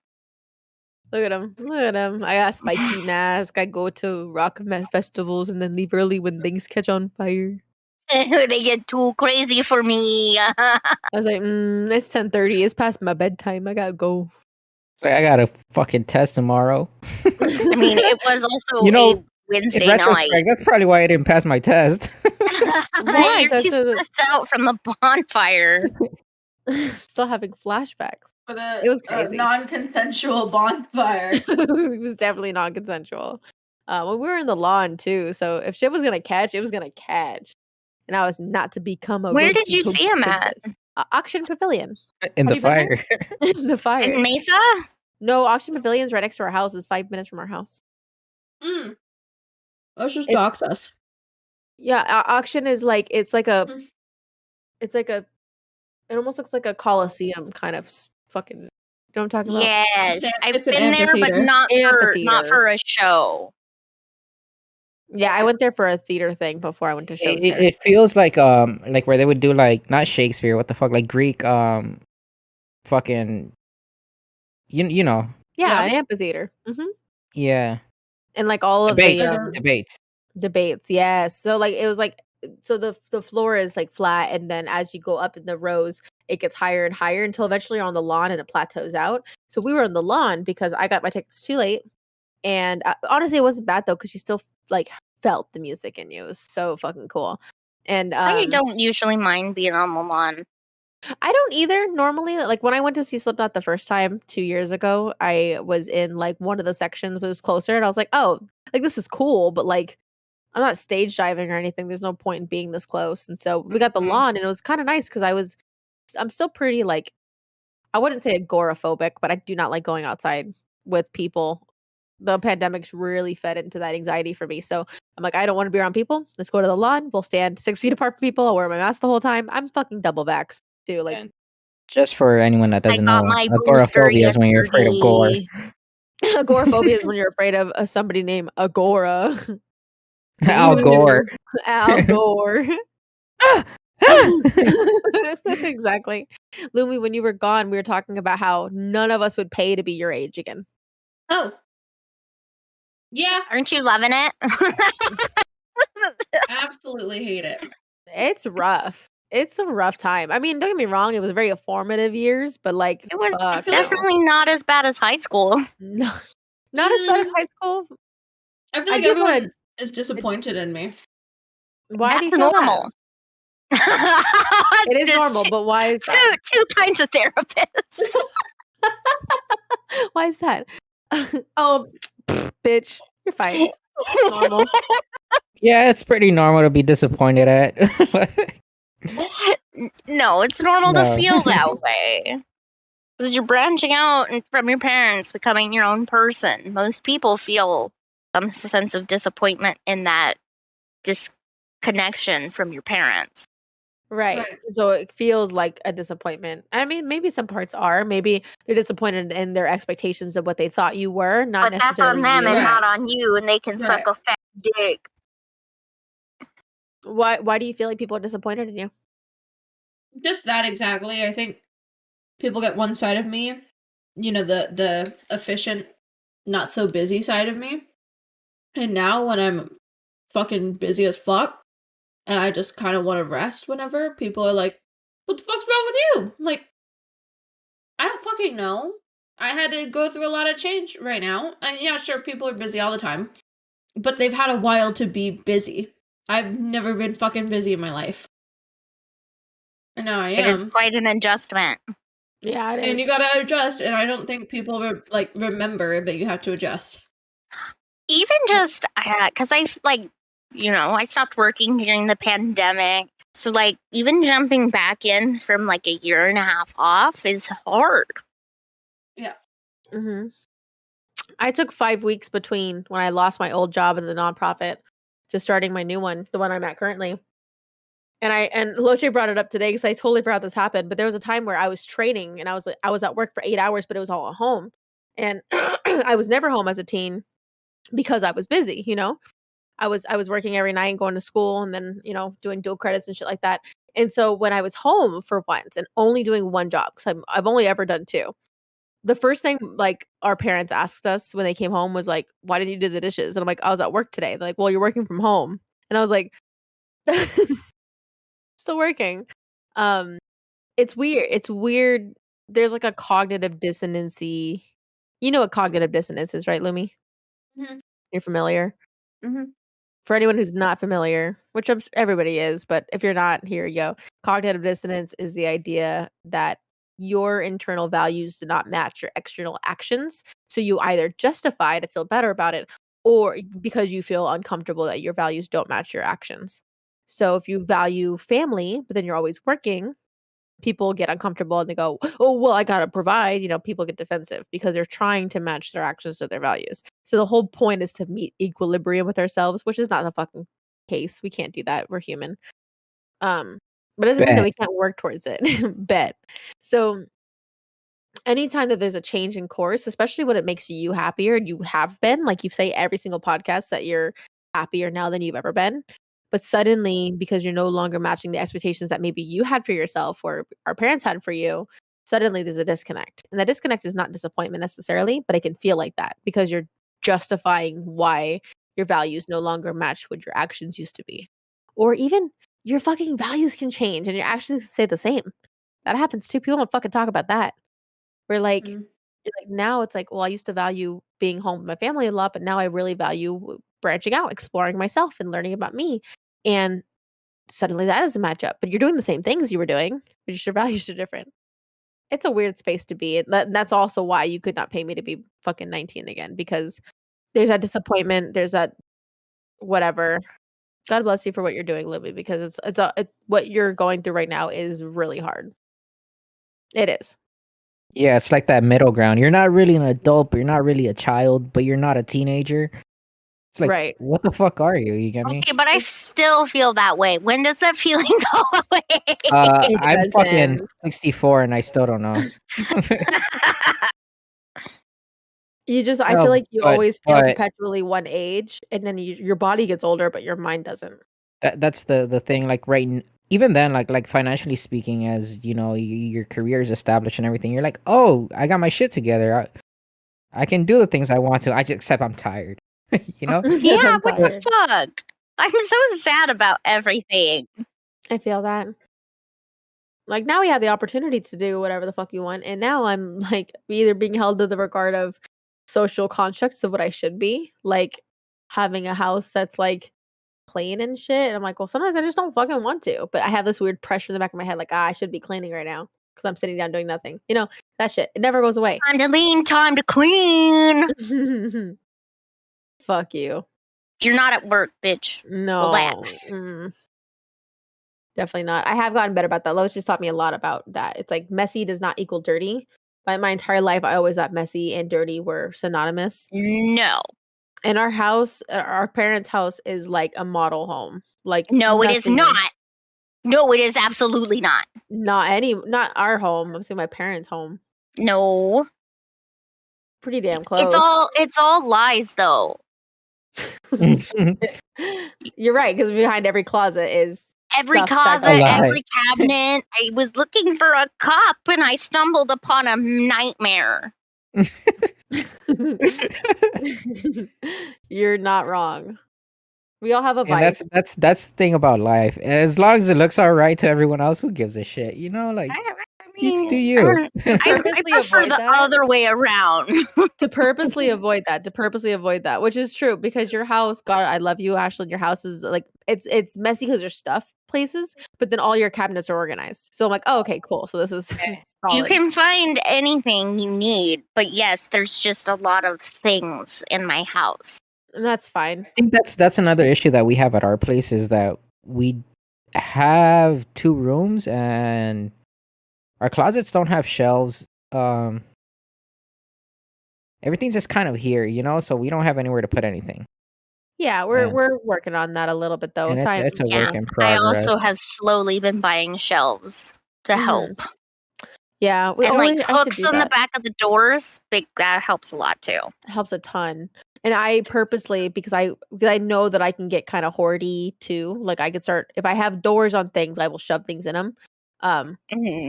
S2: Look at him. Look at him. I got a spiky mask. I go to rock festivals and then leave early when things catch on fire.
S3: They get too crazy for me.
S2: I was like, it's 10:30. It's past my bedtime. I gotta go.
S4: So I got a fucking test tomorrow.
S3: I mean, it was also
S4: You know,
S3: a Wednesday
S4: In retrospect,
S3: night.
S4: that's probably why I didn't pass my test.
S2: Why?
S3: You're
S2: That's
S3: too stressed out from the bonfire.
S2: Still having flashbacks.
S1: For the
S2: It was crazy.
S1: non-consensual bonfire.
S2: It was definitely non-consensual. Well, we were in the lawn too, so if shit was gonna catch, it was gonna catch. And I was not to become a.
S3: Where did
S2: roasty
S3: you
S2: toast
S3: see him at?
S2: princess. Auction Pavilion.
S4: In
S2: Have
S4: the
S2: you been there?
S4: fire.
S2: In the fire.
S3: In Mesa?
S2: No, Auction Pavilion's right next to our house. It's 5 minutes from our house.
S1: Let's just
S2: It's-
S1: dox us.
S2: Yeah, Auction is like it's like a,
S1: Mm.
S2: it's like a, it almost looks like a coliseum kind of fucking. You know what I'm talking about?
S3: Yes,
S1: It's
S3: I've
S1: an
S3: been there, but
S1: amphitheater.
S3: not
S2: Amphitheater.
S3: for a show.
S2: Yeah, I went there for a theater thing before I went to shows there.
S4: It feels like where they would do like not Shakespeare, what the fuck, like Greek fucking you know.
S2: Yeah,
S1: Yeah.
S2: an amphitheater.
S4: Yeah.
S2: And like all of
S4: Debates.
S2: the
S4: Debates.
S2: debates, yes. So like it was like so the floor is like flat, and then as you go up in the rows, it gets higher and higher until eventually you're on the lawn and it plateaus out. So we were on the lawn because I got my tickets too late, and honestly, it wasn't bad though because you still like felt the music in you. It was so fucking cool. And
S3: I don't usually mind being on the lawn.
S2: I don't either normally. Like when I went to see Slipknot the first time 2 years ago, I was in like one of the sections but it was closer, and I was like, oh, like this is cool, but like I'm not stage diving or anything. There's no point in being this close. And so we got the lawn, and it was kind of nice because I'm still pretty like, I wouldn't say agoraphobic, but I do not like going outside with people. The pandemic's really fed into that anxiety for me. So I'm like, I don't want to be around people. Let's go to the lawn. We'll stand 6 feet apart from people. I'll wear my mask the whole time. I'm fucking double vaxxed too. Like,
S4: Just for anyone that doesn't
S3: got
S4: know,
S3: my booster
S4: agoraphobia is when you're afraid of gore.
S3: yesterday.
S2: agoraphobia is when you're afraid of somebody named Agora.
S4: Al Gore.
S2: Al Gore. Exactly. Lumi, when you were gone, we were talking about how none of us would pay to be your age again.
S1: Oh. Yeah,
S3: Aren't you loving it?
S1: absolutely hate it.
S2: It's rough. It's a rough time. I mean, don't get me wrong, it was very formative years, but like
S3: It was
S2: fuck no.
S3: definitely not as bad as high school.
S2: No, not as bad as
S1: Mm.
S2: high school.
S1: I feel
S2: I
S1: like
S2: do
S1: everyone
S2: wanna-
S1: is disappointed in me.
S2: Why do you
S3: That's
S2: feel
S3: normal.
S2: that? It is
S3: There's
S2: normal, but why is that?
S3: two kinds of therapists.
S2: Why is that? Oh, bitch, you're fine. It's normal.
S4: Yeah, it's pretty normal to be disappointed at.
S3: No, it's normal
S4: No.
S3: to feel that way. Because you're branching out from your parents, becoming your own person. Most people feel some sense of disappointment in that disconnection from your parents.
S2: Right.
S1: Right.
S2: So it feels like a disappointment. I mean, maybe some parts are. Maybe they're disappointed in their expectations of what they thought you were, not
S3: But that's
S2: necessarily
S3: on them
S2: you.
S3: and
S1: Right.
S3: not on you, and they can suck a fat dick.
S2: Why do you feel like people are disappointed in you?
S1: Just that exactly. I think people get one side of me, the efficient, not so busy side of me. And now when I'm fucking busy as fuck and I just kind of want to rest whenever, people are like, "What the fuck's wrong with you?" I'm like, I don't fucking know. I had to go through a lot of change right now. And yeah, sure, people are busy all the time, but they've had a while to be busy. I've never been fucking busy in my life. And now I
S3: It is
S1: am.
S3: quite an adjustment.
S2: Yeah, it is.
S1: And you gotta adjust, and I don't think people remember that you have to adjust.
S3: Even just, because I stopped working during the pandemic. So, like, even jumping back in from, like, a year and a half off is hard.
S1: Yeah.
S2: Mm-hmm. I took 5 weeks between when I lost my old job in the nonprofit to starting my new one, the one I'm at currently. And Locche brought it up today because I totally forgot this happened. But there was a time where I was training and I was at work for 8 hours, but it was all at home. And I was never home as a teen because I was busy, you know? I was working every night and going to school and then, you know, doing dual credits and shit like that. And so when I was home for once and only doing one job, because I've only ever done two, the first thing like our parents asked us when they came home was like, "Why did you do the dishes?" And I'm like, "I was at work today." They're like, "Well, you're working from home," and I was like, "Still working." Um, it's weird. It's weird. There's like a cognitive dissonancy. You know what cognitive dissonance is, right, Lumi?
S1: Mhm.
S2: You're familiar.
S1: Mhm.
S2: For anyone who's not familiar, which everybody is, but if you're not, here you go. Cognitive dissonance is the idea that your internal values do not match your external actions. So you either justify to feel better about it or because you feel uncomfortable that your values don't match your actions. So if you value family, but then you're always working, people get uncomfortable and they go, "Oh, well, I gotta provide." You know, people get defensive because they're trying to match their actions to their values. So the whole point is to meet equilibrium with ourselves, which is not the fucking case. We can't do that. We're human. Um, but it doesn't mean that
S4: Bet.
S2: we can't work towards it. Bet. So anytime that there's a change in course, especially when it makes you happier, and you have been, like you say every single podcast that you're happier now than you've ever been. But suddenly, because you're no longer matching the expectations that maybe you had for yourself or our parents had for you, suddenly there's a disconnect. And that disconnect is not disappointment necessarily, but it can feel like that because you're justifying why your values no longer match what your actions used to be. Or even your fucking values can change and your actions stay the same. That happens too. People don't fucking talk about that. We're like,
S1: Mhm.
S2: now it's like, well, I used to value being home with my family a lot, but now I really value branching out, exploring myself and learning about me. And suddenly that doesn't match up. But you're doing the same things you were doing, but just your values are different. It's a weird space to be. And that's also why you could not pay me to be fucking 19 again, because there's that disappointment, there's that whatever. God bless you for what you're doing, Libby, because it's what you're going through right now is really hard. It is.
S4: Yeah, it's like that middle ground. You're not really an adult, but you're not really a child, but you're not a teenager. It's like,
S2: Right.
S4: what the fuck are you? You get me?
S3: Okay, but I still feel that way. When does that feeling go away?
S2: It
S4: I'm fucking
S2: doesn't.
S4: 64 and I still don't know.
S2: I
S4: No,
S2: feel like you
S4: but
S2: always feel
S4: but
S2: perpetually one age, and then your body gets older, but your mind doesn't.
S4: that's the thing. Like even then, like financially speaking, as you know, your career is established and everything. You're like, oh, I got my shit together. I can do the things I want to. Except I'm tired. You know.
S2: Except
S3: Yeah,
S2: I'm
S3: what the
S2: tired.
S3: fuck? I'm so sad about everything.
S2: I feel that. Like now we have the opportunity to do whatever the fuck you want, and now I'm like either being held to the regard of social constructs of what I should be, like having a house that's like clean and shit. And I'm like, well, sometimes I just don't fucking want to, but I have this weird pressure in the back of my head, like I should be cleaning right now because I'm sitting down doing nothing. You know that shit. It never goes away.
S3: Time to lean, time to clean.
S2: Fuck you.
S3: You're not at work, bitch.
S2: No.
S3: Relax.
S2: Definitely not. I have gotten better about that. Lois just taught me a lot about that. It's like messy does not equal dirty. My entire life, I always thought messy and dirty were synonymous.
S3: No.
S2: And our house, our parents' house is like a model home. Like
S3: No, it is
S2: nothing-
S3: not. No, it is absolutely not.
S2: Not our home. I'm saying my parents' home.
S3: No.
S2: Pretty damn close.
S3: It's all lies though.
S2: You're right, because behind every closet is
S3: Every
S2: stuff
S3: closet,
S2: stacked
S4: up.
S3: every cabinet. I was looking for a cup and I stumbled upon a nightmare.
S2: You're not wrong. We all have a
S4: And
S2: vice.
S4: that's the thing about life. As long as it looks all right to everyone else, who gives a shit? You know, like
S3: I
S4: it's to
S3: mean,
S4: you.
S2: To
S3: I
S2: purposely
S3: prefer
S2: avoid
S3: the
S2: that.
S3: other way around.
S2: To purposely avoid that, which is true because your house, God, I love you, Ashlyn. Your house is like it's messy because there's stuff places, but then all your cabinets are organized. So I'm like, oh, okay, cool. So this is solid.
S3: You can find anything you need, but yes, there's just a lot of things in my house.
S2: And that's fine.
S4: I think that's another issue that we have at our place is that we have 2 rooms and our closets don't have shelves. Everything's just kind of here, so we don't have anywhere to put anything.
S2: Yeah, we're working on that a little bit though.
S4: And it's a
S3: Yeah,
S4: work in
S3: I
S4: progress.
S3: also have slowly been buying shelves to help.
S2: Yeah,
S3: And like
S2: I should
S3: hooks
S2: do
S3: on the
S2: that.
S3: back of the doors, that helps a lot too.
S2: Helps a ton. And I purposely because I know that I can get kind of hoardy too. Like I could start if I have doors on things, I will shove things in them.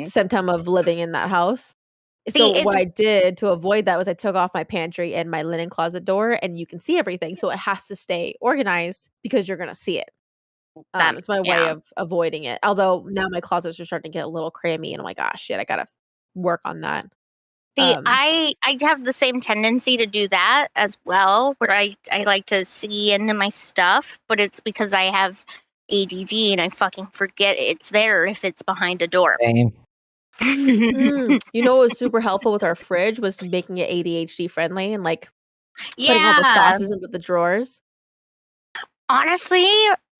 S2: Same time of living in that house.
S3: See,
S2: So what I did to avoid that was I took off my pantry and my linen closet door, and you can see everything. So it has to stay organized because you're gonna see it. It's my way of avoiding it. Although now my closets are starting to get a little crammy, and I'm like, ah, shit, I gotta work on that.
S3: See, I have the same tendency to do that as well, where I like to see into my stuff, but it's because I have ADD and I fucking forget it's there if it's behind a door.
S4: Same.
S2: You know what was super helpful with our fridge was making it ADHD friendly and like putting all the sauces into the drawers.
S3: Honestly,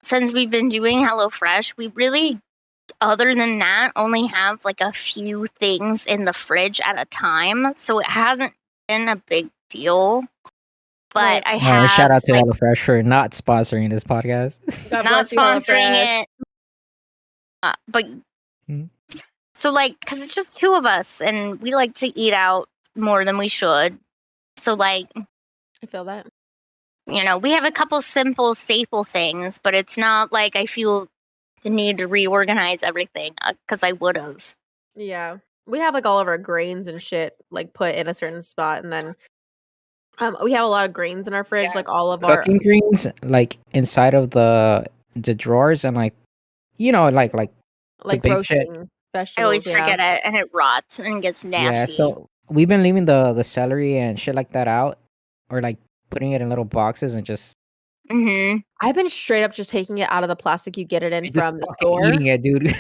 S3: since we've been doing HelloFresh, we really, other than that, only have like a few things in the fridge at a time. So it hasn't been a big deal. But I have
S4: shout out to HelloFresh for not sponsoring this podcast.
S3: not sponsoring it. But so like, because it's just 2 of us and we like to eat out more than we should. So like,
S2: I feel that.
S3: We have a couple simple staple things, but it's not like I feel the need to reorganize everything because I would have.
S2: Yeah. We have like all of our grains and shit like put in a certain spot, and then we have a lot of grains in our fridge, like all of
S4: cooking greens like inside of the drawers and like the big
S2: roasting
S4: shit.
S2: vegetables.
S3: I always forget it and it rots and gets nasty.
S4: Yeah, so we've been leaving the celery and shit like that out, or like putting it in little boxes and just.
S2: I've been straight up just taking it out of the plastic you get it in from the store.
S4: Eating it, dude.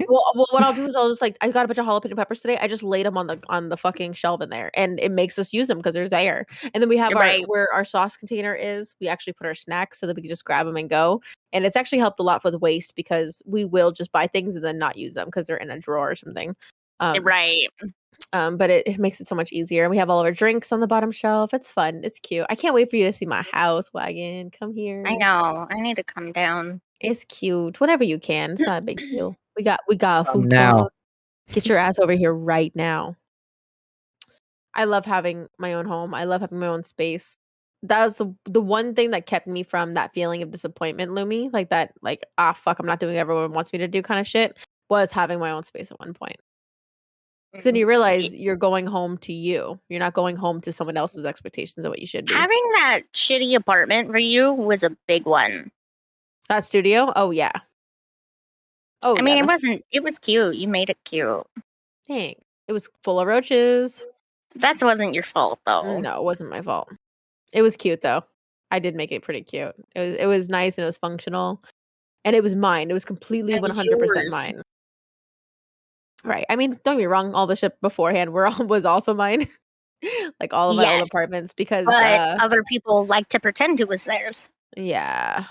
S2: well, what I'll do is I'll just like I got a bunch of jalapeno peppers today. I just laid them on the fucking shelf in there, and it makes us use them because they're there. And then we have where our sauce container is. We actually put our snacks so that we can just grab them and go. And it's actually helped a lot with waste because we will just buy things and then not use them because they're in a drawer or something. But it makes it so much easier. We have all of our drinks on the bottom shelf. It's fun. It's cute. I can't wait for you to see my house, Wagon. Come here.
S3: I know. I need to come down.
S2: It's cute. Whenever you can. It's not a big deal. We got a food
S4: now.
S2: Get your ass over here right now. I love having my own home. I love having my own space. That was the one thing that kept me from that feeling of disappointment, Lumi. Like that, like, fuck, I'm not doing what everyone wants me to do kind of shit, was having my own space at one point. So then you realize you're going home to you. You're not going home to someone else's expectations of what you should be.
S3: Having that shitty apartment for you was a big one.
S2: That studio? Oh, yeah.
S3: Oh, I mean, it was cute. You made it cute.
S2: Thanks. It was full of roaches.
S3: That wasn't your fault, though.
S2: No, it wasn't my fault. It was cute, though. I did make it pretty cute. It was nice and it was functional. And it was mine. It was completely 100% mine. Right. I mean, don't get me wrong. All the shit beforehand was also mine. Like all of my old apartments because
S3: other people like to pretend it was theirs.
S2: Yeah.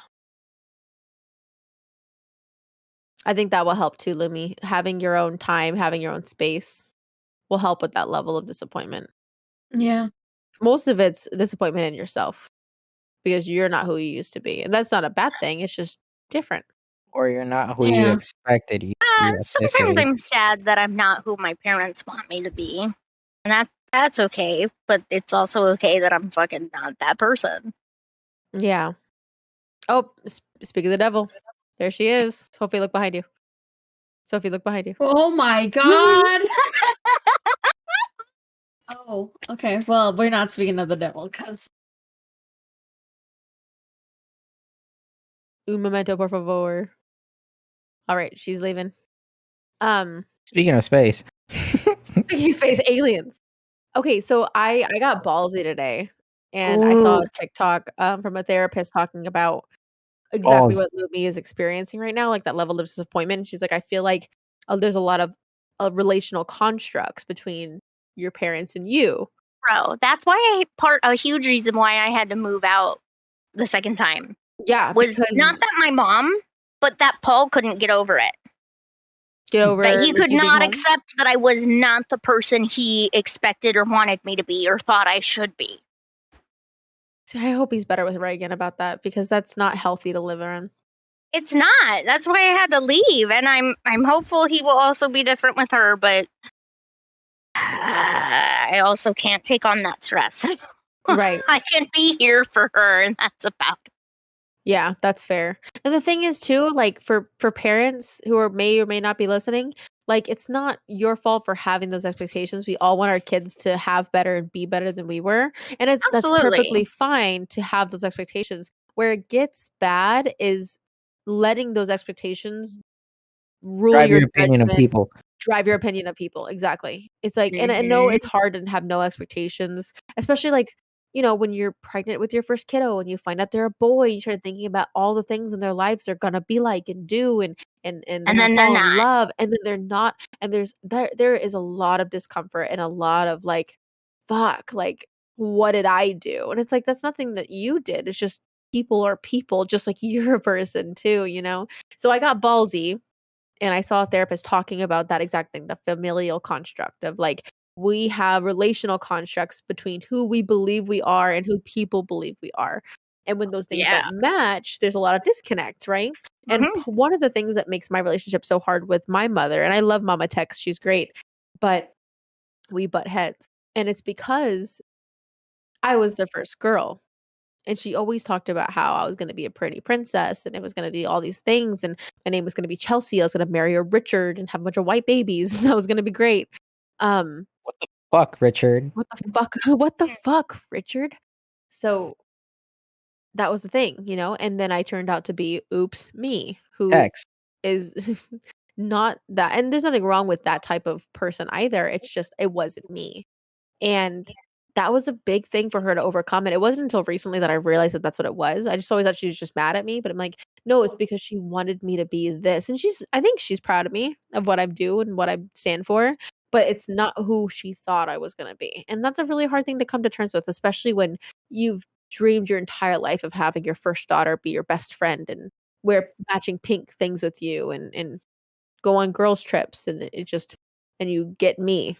S2: I think that will help too, Lumi. Having your own time, having your own space will help with that level of disappointment.
S1: Yeah.
S2: Most of it's disappointment in yourself because you're not who you used to be. And that's not a bad thing. It's just different.
S4: Or you're not who you expected you
S3: sometimes I'm sad that I'm not who my parents want me to be. And that's okay. But it's also okay that I'm fucking not that person.
S2: Yeah. Oh, speak of the devil. There she is. Sophie, look behind you. Sophie, look behind you.
S1: Oh my god. Oh, okay. Well, we're not speaking of the devil because.
S2: Un momento, por favor. All right, she's leaving.
S4: Speaking of space.
S2: Speaking of space, aliens. Okay, so I got ballsy today, and I saw a TikTok from a therapist talking about exactly
S4: Balls.
S2: what Lumi is experiencing right now, like that level of disappointment. And she's like, I feel like there's a lot of relational constructs between your parents and you.
S3: Bro, that's why a huge reason why I had to move out the second time
S2: Yeah,
S3: was
S2: because
S3: not that my mom, but that Paul couldn't get over it.
S2: get
S3: That
S2: over
S3: he
S2: like
S3: could
S2: you being
S3: not
S2: home.
S3: accept that I was not the person he expected or wanted me to be or thought I should be.
S2: See, I hope he's better with Reagan about that because that's not healthy to live around.
S3: It's not. That's why I had to leave, and I'm hopeful he will also be different with her, but I also can't take on that stress.
S2: Right.
S3: I can be here for her, and that's about it.
S2: Yeah, that's fair. And the thing is too, like for parents who are may or may not be listening, like it's not your fault for having those expectations. We all want our kids to have better and be better than we were. And that's
S3: Absolutely.
S2: perfectly fine to have those expectations. Where it gets bad is letting those expectations rule
S4: Drive
S2: your
S4: your opinion of
S2: judgment,
S4: people.
S2: drive your opinion of people. Exactly. It's like, and I know
S3: Mhm.
S2: it's hard to have no expectations, especially like, when you're pregnant with your first kiddo and you find out they're a boy, you start thinking about all the things in their lives they're gonna be like and do and they're
S3: And
S2: gonna
S3: then they're
S2: fall in
S3: not.
S2: love and then they're not. And there is a lot of discomfort and a lot of like, fuck, like what did I do? And it's like that's nothing that you did. It's just people are people, just like you're a person too, So I got ballsy and I saw a therapist talking about that exact thing, the familial construct of like we have relational constructs between who we believe we are and who people believe we are. And when those things
S3: Yeah.
S2: don't match, there's a lot of disconnect, right? And
S3: Mhm.
S2: one of the things that makes my relationship so hard with my mother, and I love Mama Tex, she's great, but we butt heads. And it's because I was the first girl. And she always talked about how I was gonna be a pretty princess and it was gonna do all these things, and my name was gonna be Chelsea, I was gonna marry a Richard and have a bunch of white babies, that was gonna be great. Um,
S4: Fuck, Richard.
S2: what the fuck? What the fuck, Richard? So, that was the thing, and then I turned out to be, oops, me, who
S4: X.
S2: is not that, and there's nothing wrong with that type of person either, it's just it wasn't me. And that was a big thing for her to overcome, and it wasn't until recently that I realized that that's what it was. I just always thought she was just mad at me, but I'm like, "No, it's because she wanted me to be this." And I think she's proud of me, of what I do and what I stand for, but it's not who she thought I was gonna be. And that's a really hard thing to come to terms with, especially when you've dreamed your entire life of having your first daughter be your best friend and wear matching pink things with you and go on girls' trips, and it just and you get me.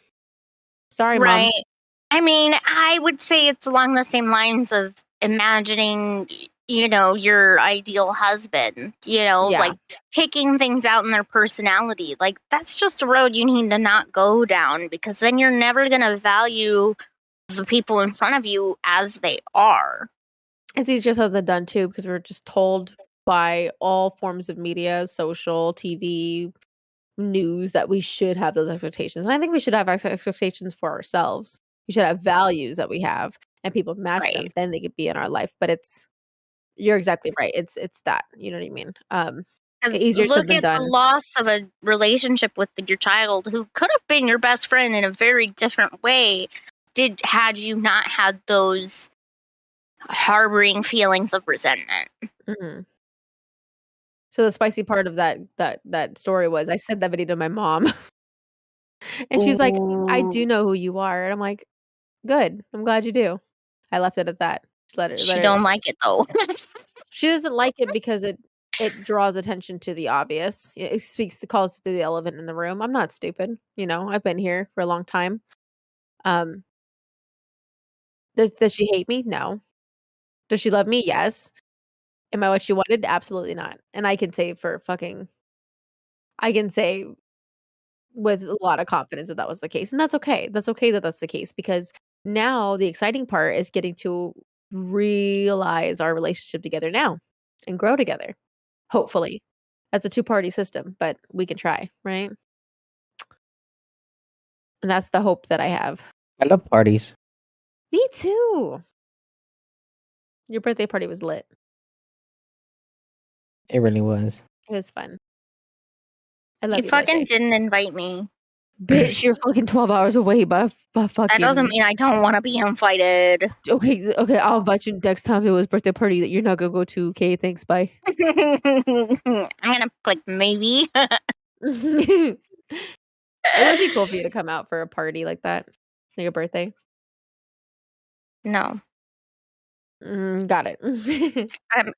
S2: Sorry, mom.
S3: Right. I mean, I would say it's along the same lines of imagining, your ideal husband,
S2: Yeah.
S3: like picking things out in their personality. Like, that's just a road you need to not go down because then you're never going to value the people in front of you as they are.
S2: It's easier said than done too, because we're just told by all forms of media, social, TV, news, that we should have those expectations. And I think we should have expectations for ourselves. We should have values that we have, and people match them,
S3: Right.
S2: then they could be in our life. But you're exactly right. It's that, you know what I mean?
S3: Because
S2: Easier said
S3: look
S2: than
S3: at the
S2: done.
S3: loss of a relationship with your child who could have been your best friend in a very different way had you not had those harboring feelings of resentment.
S2: Mhm. So the spicy part of that story was I sent that video to my mom, and she's like, "I do
S3: Ooh.
S2: know who you are." And I'm like, "Good. I'm glad you do." I left it at that. Just let
S3: She
S2: her
S3: don't like it though.
S2: She doesn't like it because it draws attention to the obvious. It speaks to calls to the elephant in the room. I'm not stupid, I've been here for a long time. Um, does she hate me? No. Does she love me? Yes. Am I what she wanted? Absolutely not. And I can say with a lot of confidence that that was the case, and that's okay. That's okay that that's the case because now the exciting part is getting to realize our relationship together now and grow together. Hopefully. That's a two-party system, but we can try, right? And that's the hope that I have.
S4: I love parties.
S2: Me too. Your birthday party was lit.
S4: It really was.
S2: It was fun. I
S3: You
S2: love your
S3: fucking
S2: birthday.
S3: didn't invite me.
S2: Bitch, you're fucking 12 hours away by fucking.
S3: That doesn't mean I don't want to be invited.
S2: Okay, I'll invite you next time it was birthday party that you're not gonna go to. Okay, thanks, bye.
S3: I'm gonna click maybe.
S2: It would be cool for you to come out for a party like that, like your birthday.
S3: No.
S2: Got it.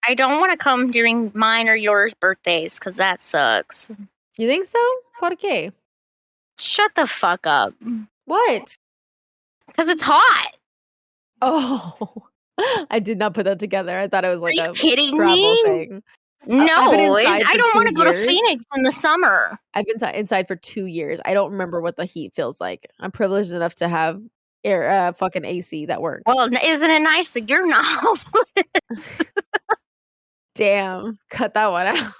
S3: I don't want to come during mine or yours birthdays because that sucks.
S2: You think so? ¿Por qué?
S3: Shut the fuck up.
S2: What?
S3: Because it's hot.
S2: Oh, I did not put that together. I thought it was like
S3: Are you
S2: a
S3: kidding
S2: travel
S3: me?
S2: thing.
S3: No,
S2: I've been inside
S3: I
S2: for
S3: don't
S2: 2
S3: want to go to
S2: years.
S3: Phoenix in the summer.
S2: I've been inside for 2 years. I don't remember what the heat feels like. I'm privileged enough to have air, fucking AC that works.
S3: Well, isn't it nice that you're not?
S2: Damn, cut that one out.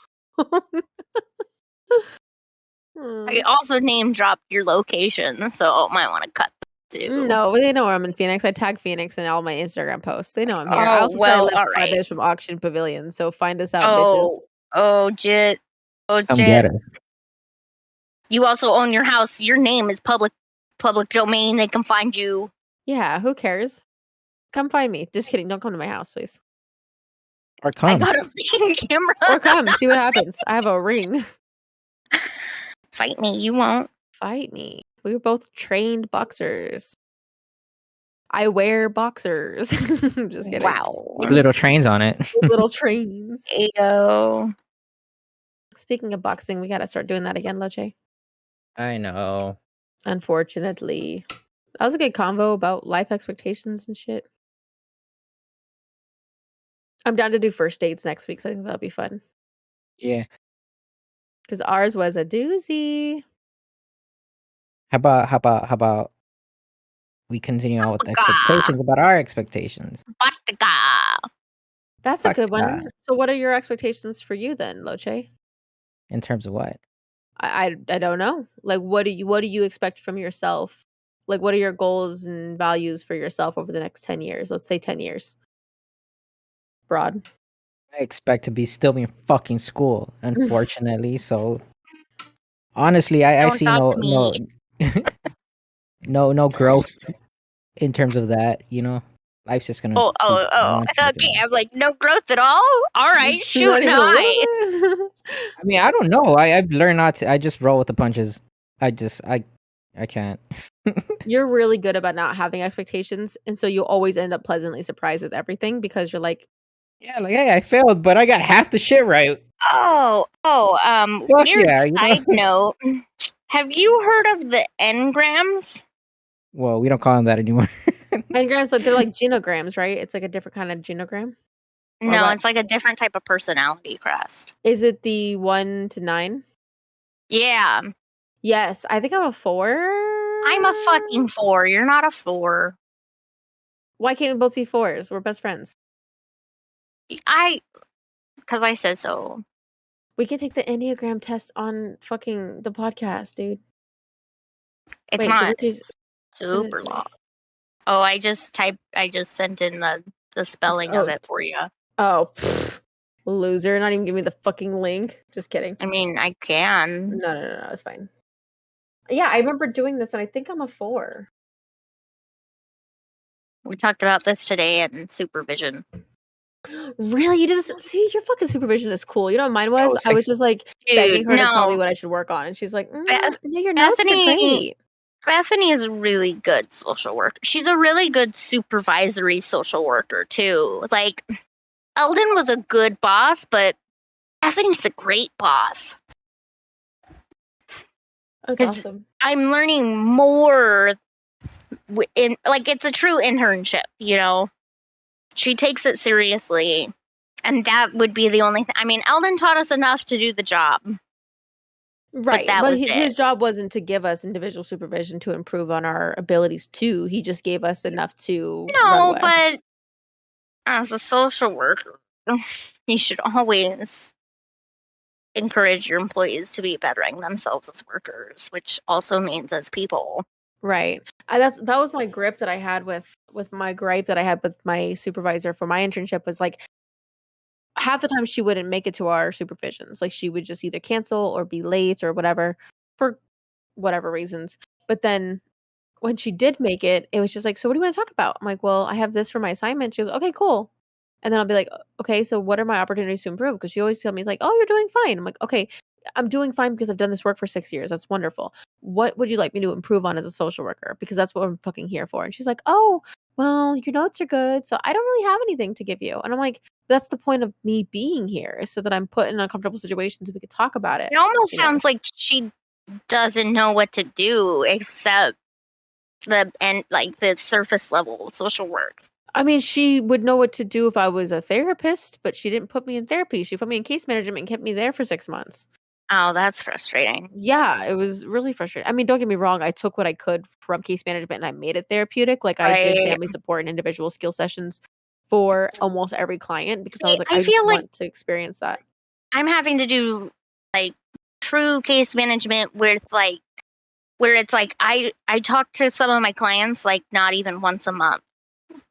S3: I also name dropped your location, so might want to cut that too.
S2: No, they know I'm in Phoenix. I tag Phoenix in all my Instagram posts. They know I'm here. I
S3: Oh,
S2: also
S3: well,
S2: said I live
S3: all
S2: 5
S3: right.
S2: minutes from Auction Pavilion, so find us out, bitches.
S3: Oh, Jit. Oh,
S4: Come get
S3: Jit.
S4: us.
S3: You also own your house. Your name is public domain. They can find you.
S2: Yeah, who cares? Come find me. Just kidding. Don't come to my house, please.
S4: Or
S3: I
S4: come.
S3: got a freaking camera.
S2: Or come, see what happens. I have a ring.
S3: Fight me. You won't.
S2: Fight me. We were both trained boxers. I wear boxers. Just kidding.
S3: Wow.
S4: With little trains on it.
S2: Little trains.
S3: Ayo.
S2: Speaking of boxing, we gotta start doing that again, Locche.
S4: I know.
S2: Unfortunately. That was a good convo about life expectations and shit. I'm down to do first dates next week, so I think that'll be fun.
S4: Yeah.
S2: Because ours was a doozy.
S4: How about we continue on with the expectations about our expectations?
S3: Batka.
S2: That's a good
S4: Vodka.
S2: one. So what are your expectations for you then, Locche?
S4: In terms of what?
S2: I don't know. Like what do you expect from yourself? Like what are your goals and values for yourself over the next 10 years? Let's say 10 years. Broad.
S4: I expect to be still in fucking school, unfortunately. So honestly, I
S3: Don't
S4: see
S3: talk
S4: no
S3: to
S4: no growth in terms of that, you know. Life's just gonna keep on trucking
S3: Okay.
S4: on.
S3: I'm like, no growth at all? All right, shoot,
S2: Not even a
S3: hi.
S2: little bit.
S4: I mean, I don't know. I've learned not to. I just roll with the punches. I can't.
S2: You're really good about not having expectations, and so you always end up pleasantly surprised with everything because you're like,
S4: Yeah, like hey, I failed, but I got half the shit right.
S3: Fuck weird
S4: yeah, you know?
S3: side note. Have you heard of the engrams?
S4: Well, we don't call them that anymore.
S2: engrams, like they're like genograms, right? It's like a different kind of genogram. Or
S3: No,
S2: what?
S3: it's like a different type of personality crest.
S2: Is it the 1 to 9?
S3: Yeah.
S2: Yes, I think I'm a 4.
S3: I'm a fucking 4. You're not a 4.
S2: Why can't we both be 4s? We're best friends.
S3: Because I said so.
S2: We can take the Enneagram test on fucking the podcast, dude.
S3: It's
S2: Wait,
S3: not
S2: did you send it
S3: super
S2: to me?
S3: long. Oh, I just sent in the spelling of
S2: Oh.
S3: it for you.
S2: Oh, pfft. Loser. Not even give me the fucking link. Just kidding.
S3: I mean, I can.
S2: No, it's fine. Yeah, I remember doing this and I think I'm a 4.
S3: We talked about this today in supervision.
S2: Really? You did this? See, your fucking supervision is cool. You know what mine was?
S4: Oh,
S2: I was just like begging
S3: Dude,
S2: her to tell me
S3: no.
S2: what I should work on. And she's like,
S3: Beth-
S2: no, your notes are
S3: Bethany-
S2: great.
S3: Bethany is a really good social worker. She's a really good supervisory social worker, too. Like, Eldon was a good boss, but Bethany's a great boss.
S2: That's
S3: 'Cause-
S2: awesome.
S3: I'm learning more it's a true internship, you know? She takes it seriously. And that would be the only thing. I mean, Eldon taught us enough to do the job.
S2: Right.
S3: that
S2: But
S3: was
S2: his
S3: it.
S2: job wasn't to give us individual supervision to improve on our abilities too. He just gave us enough to run
S3: No,
S2: with.
S3: but as a social worker, you should always encourage your employees to be bettering themselves as workers, which also means as people.
S2: Right. That was my grip that I had with my gripe that I had with my supervisor for my internship was like half the time she wouldn't make it to our supervisions. Like she would just either cancel or be late or whatever for whatever reasons. But then when she did make it, it was just like, so what do you want to talk about? I'm like, well, I have this for my assignment. She goes, okay, cool. And then I'll be like, okay, so what are my opportunities to improve? Because she always tell me like, oh, you're doing fine. I'm like, okay, I'm doing fine because I've done this work for 6 years. That's wonderful. What would you like me to improve on as a social worker? Because that's what I'm fucking here for. And she's like, oh, well, your notes are good, so I don't really have anything to give you. And I'm like, that's the point of me being here, is so that I'm put in uncomfortable situations so we could talk about it.
S3: It almost
S2: you know?
S3: sounds like she doesn't know what to do except the surface level social work.
S2: I mean, she would know what to do if I was a therapist, but she didn't put me in therapy. She put me in case management and kept me there for 6 months.
S3: Oh, that's frustrating.
S2: Yeah, it was really frustrating. I mean, don't get me wrong, I took what I could from case management and I made it therapeutic. Like I did
S3: Right.
S2: family support and individual skill sessions for almost every client because I
S3: See,
S2: was like,
S3: I
S2: I just
S3: feel like
S2: want to experience that.
S3: I'm having to do like true case management with like where it's like I talk to some of my clients like not even once a month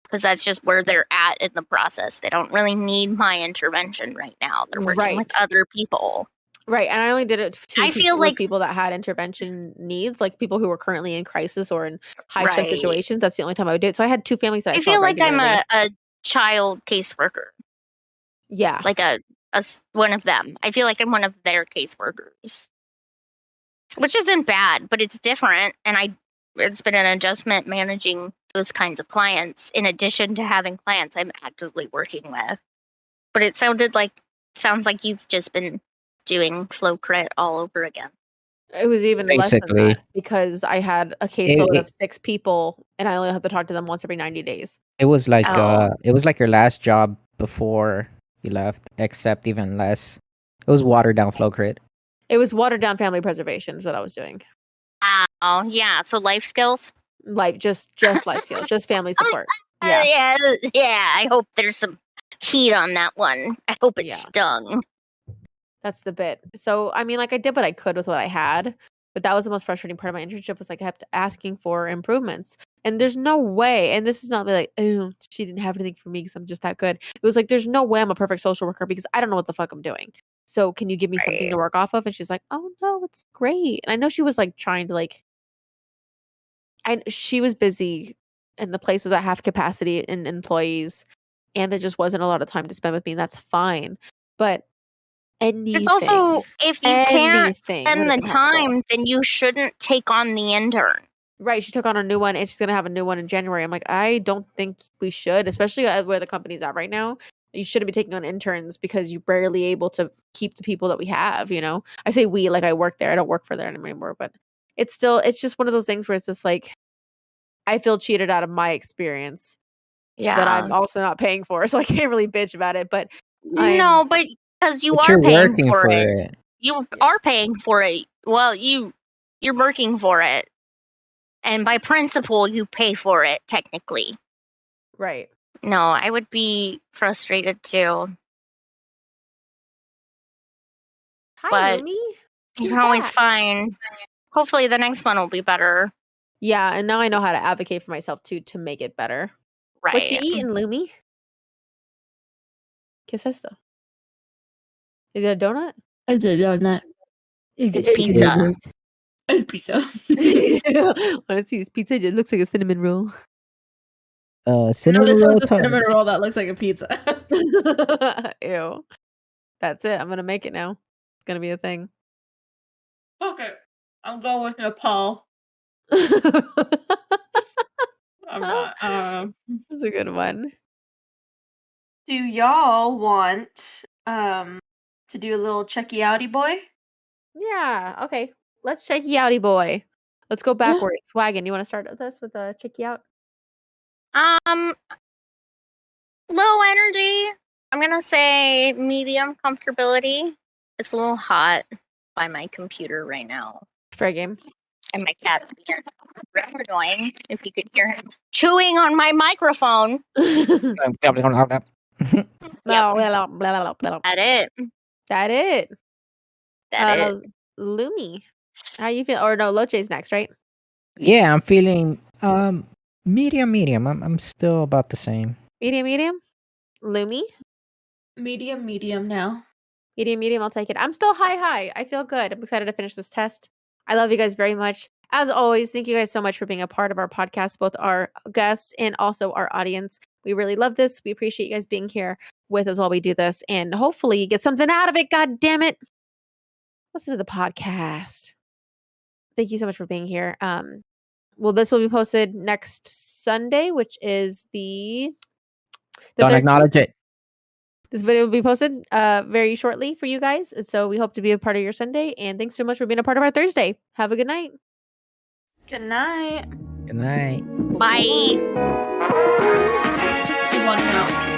S3: because that's just where they're at in the process. They don't really need my intervention right now. They're working with
S2: Right.
S3: other people.
S2: Right, and I only did it to
S3: I feel
S2: with
S3: like
S2: people that had intervention needs, like people who were currently in crisis or in high stress
S3: right.
S2: situations. That's the only time I would do it. So I had 2 families that I
S3: I
S2: saw
S3: feel like I'm
S2: regularly.
S3: a child caseworker,
S2: Yeah.
S3: like one of them. I feel like I'm one of their caseworkers, which isn't bad, but it's different. And it's been an adjustment managing those kinds of clients in addition to having clients I'm actively working with. But it sounds like you've just been doing flow crit all over again.
S2: It was even less than
S4: Basically,
S2: that because I had a
S4: it,
S2: caseload of
S4: it
S2: 6 people and I only had to talk to them once every 90 days.
S4: it was like
S3: Oh,
S4: your last job before you left, except even less. It was watered down flow crit.
S2: It was watered down family preservation is what I was doing.
S3: oh, yeah. So life skills.
S2: Like just life skills, just family support. Yeah.
S3: Yeah. I hope there's some heat on that one. I hope it
S2: Yeah.
S3: stung.
S2: That's the bit. So, I mean, like, I did what I could with what I had, but that was the most frustrating part of my internship was, like, I kept asking for improvements, and there's no way and this is not like, "Oh, she didn't have anything for me because 'cause I'm just that good." It was like, "There's no way I'm a perfect social worker because I don't know what the fuck I'm doing. So, can you give me something
S3: Right.
S2: to work off of?" And she's like, "Oh, no, it's great." And I know she was, like, trying to, like and she was busy in the places that have capacity in employees, and there just wasn't a lot of time to spend with me, and that's fine. But
S3: It's also,
S2: anything,
S3: if you can't
S2: anything would
S3: spend
S2: have
S3: the
S2: been helpful.
S3: time, then you shouldn't take on the intern.
S2: Right, she took on a new one, and she's gonna have a new one in January. I'm like, "I don't think we should, especially at where the company's at right now. You shouldn't be taking on interns because you're barely able to keep the people that we have," you know? I say we, like I work there, I don't work for there anymore, but it's just one of those things where it's just like, I feel cheated out of my experience that
S3: Yeah.
S2: I'm also not paying for, so I can't really bitch about it, but I'm
S3: No, but because you
S4: But
S3: are
S4: you're
S3: paying
S4: working
S3: for
S4: for
S3: it.
S4: it.
S3: You
S2: yeah,
S3: are paying for it. Well, you're working for it. And by principle, you pay for it, technically.
S2: right.
S3: No, I would be frustrated too.
S2: Hi,
S3: But
S2: Lumi.
S3: you
S2: She's
S3: can always
S2: back.
S3: find. Hopefully, the next one will be better.
S2: Yeah, and now I know how to advocate for myself too to make it better. What you
S3: Right.
S2: eating, Lumi? ¿Qué es esto? Is it a donut?
S1: I did on that.
S3: It's pizza.
S1: It's pizza.
S2: Honestly, this pizza just looks like a cinnamon roll.
S1: No,
S4: Cinnamon
S1: this
S4: roll
S1: one's a
S4: time.
S1: cinnamon roll that looks like a pizza.
S2: Ew. That's it. I'm gonna make it now. It's gonna be a thing.
S1: Okay, I'm going with Nepal. I'm not.
S2: That's a good one.
S1: Do y'all want to do a little checky outy boy?
S2: Yeah. Okay. Let's check you outy boy. Let's go backwards. Wagon, you want to start with us with a check you out?
S3: Low energy. I'm gonna say medium comfortability. It's a little hot by my computer right now.
S2: Fair game.
S3: And my cat's being very annoying. If you could hear him chewing on my microphone. Yep.
S2: Blah, blah, blah, blah, blah.
S3: That it.
S2: That it.
S3: That it.
S2: Lumi. How you feel? Or no, Locche's next, right?
S4: Yeah, I'm feeling medium. I'm still about the same.
S2: Medium. Lumi.
S1: Medium now.
S2: Medium, I'll take it. I'm still high. I feel good. I'm excited to finish this test. I love you guys very much. As always, thank you guys so much for being a part of our podcast, both our guests and also our audience. We really love this. We appreciate you guys being here with us while we do this, and hopefully you get something out of it. God damn it. Listen to the podcast. Thank you so much for being here. Well, this will be posted next Sunday, which is the
S4: Don't
S2: 13th.
S4: acknowledge it.
S2: This video will be posted very shortly for you guys. And so we hope to be a part of your Sunday. And thanks so much for being a part of our Thursday. Have a good night.
S1: Good night.
S4: Good night.
S3: Bye.
S1: One out.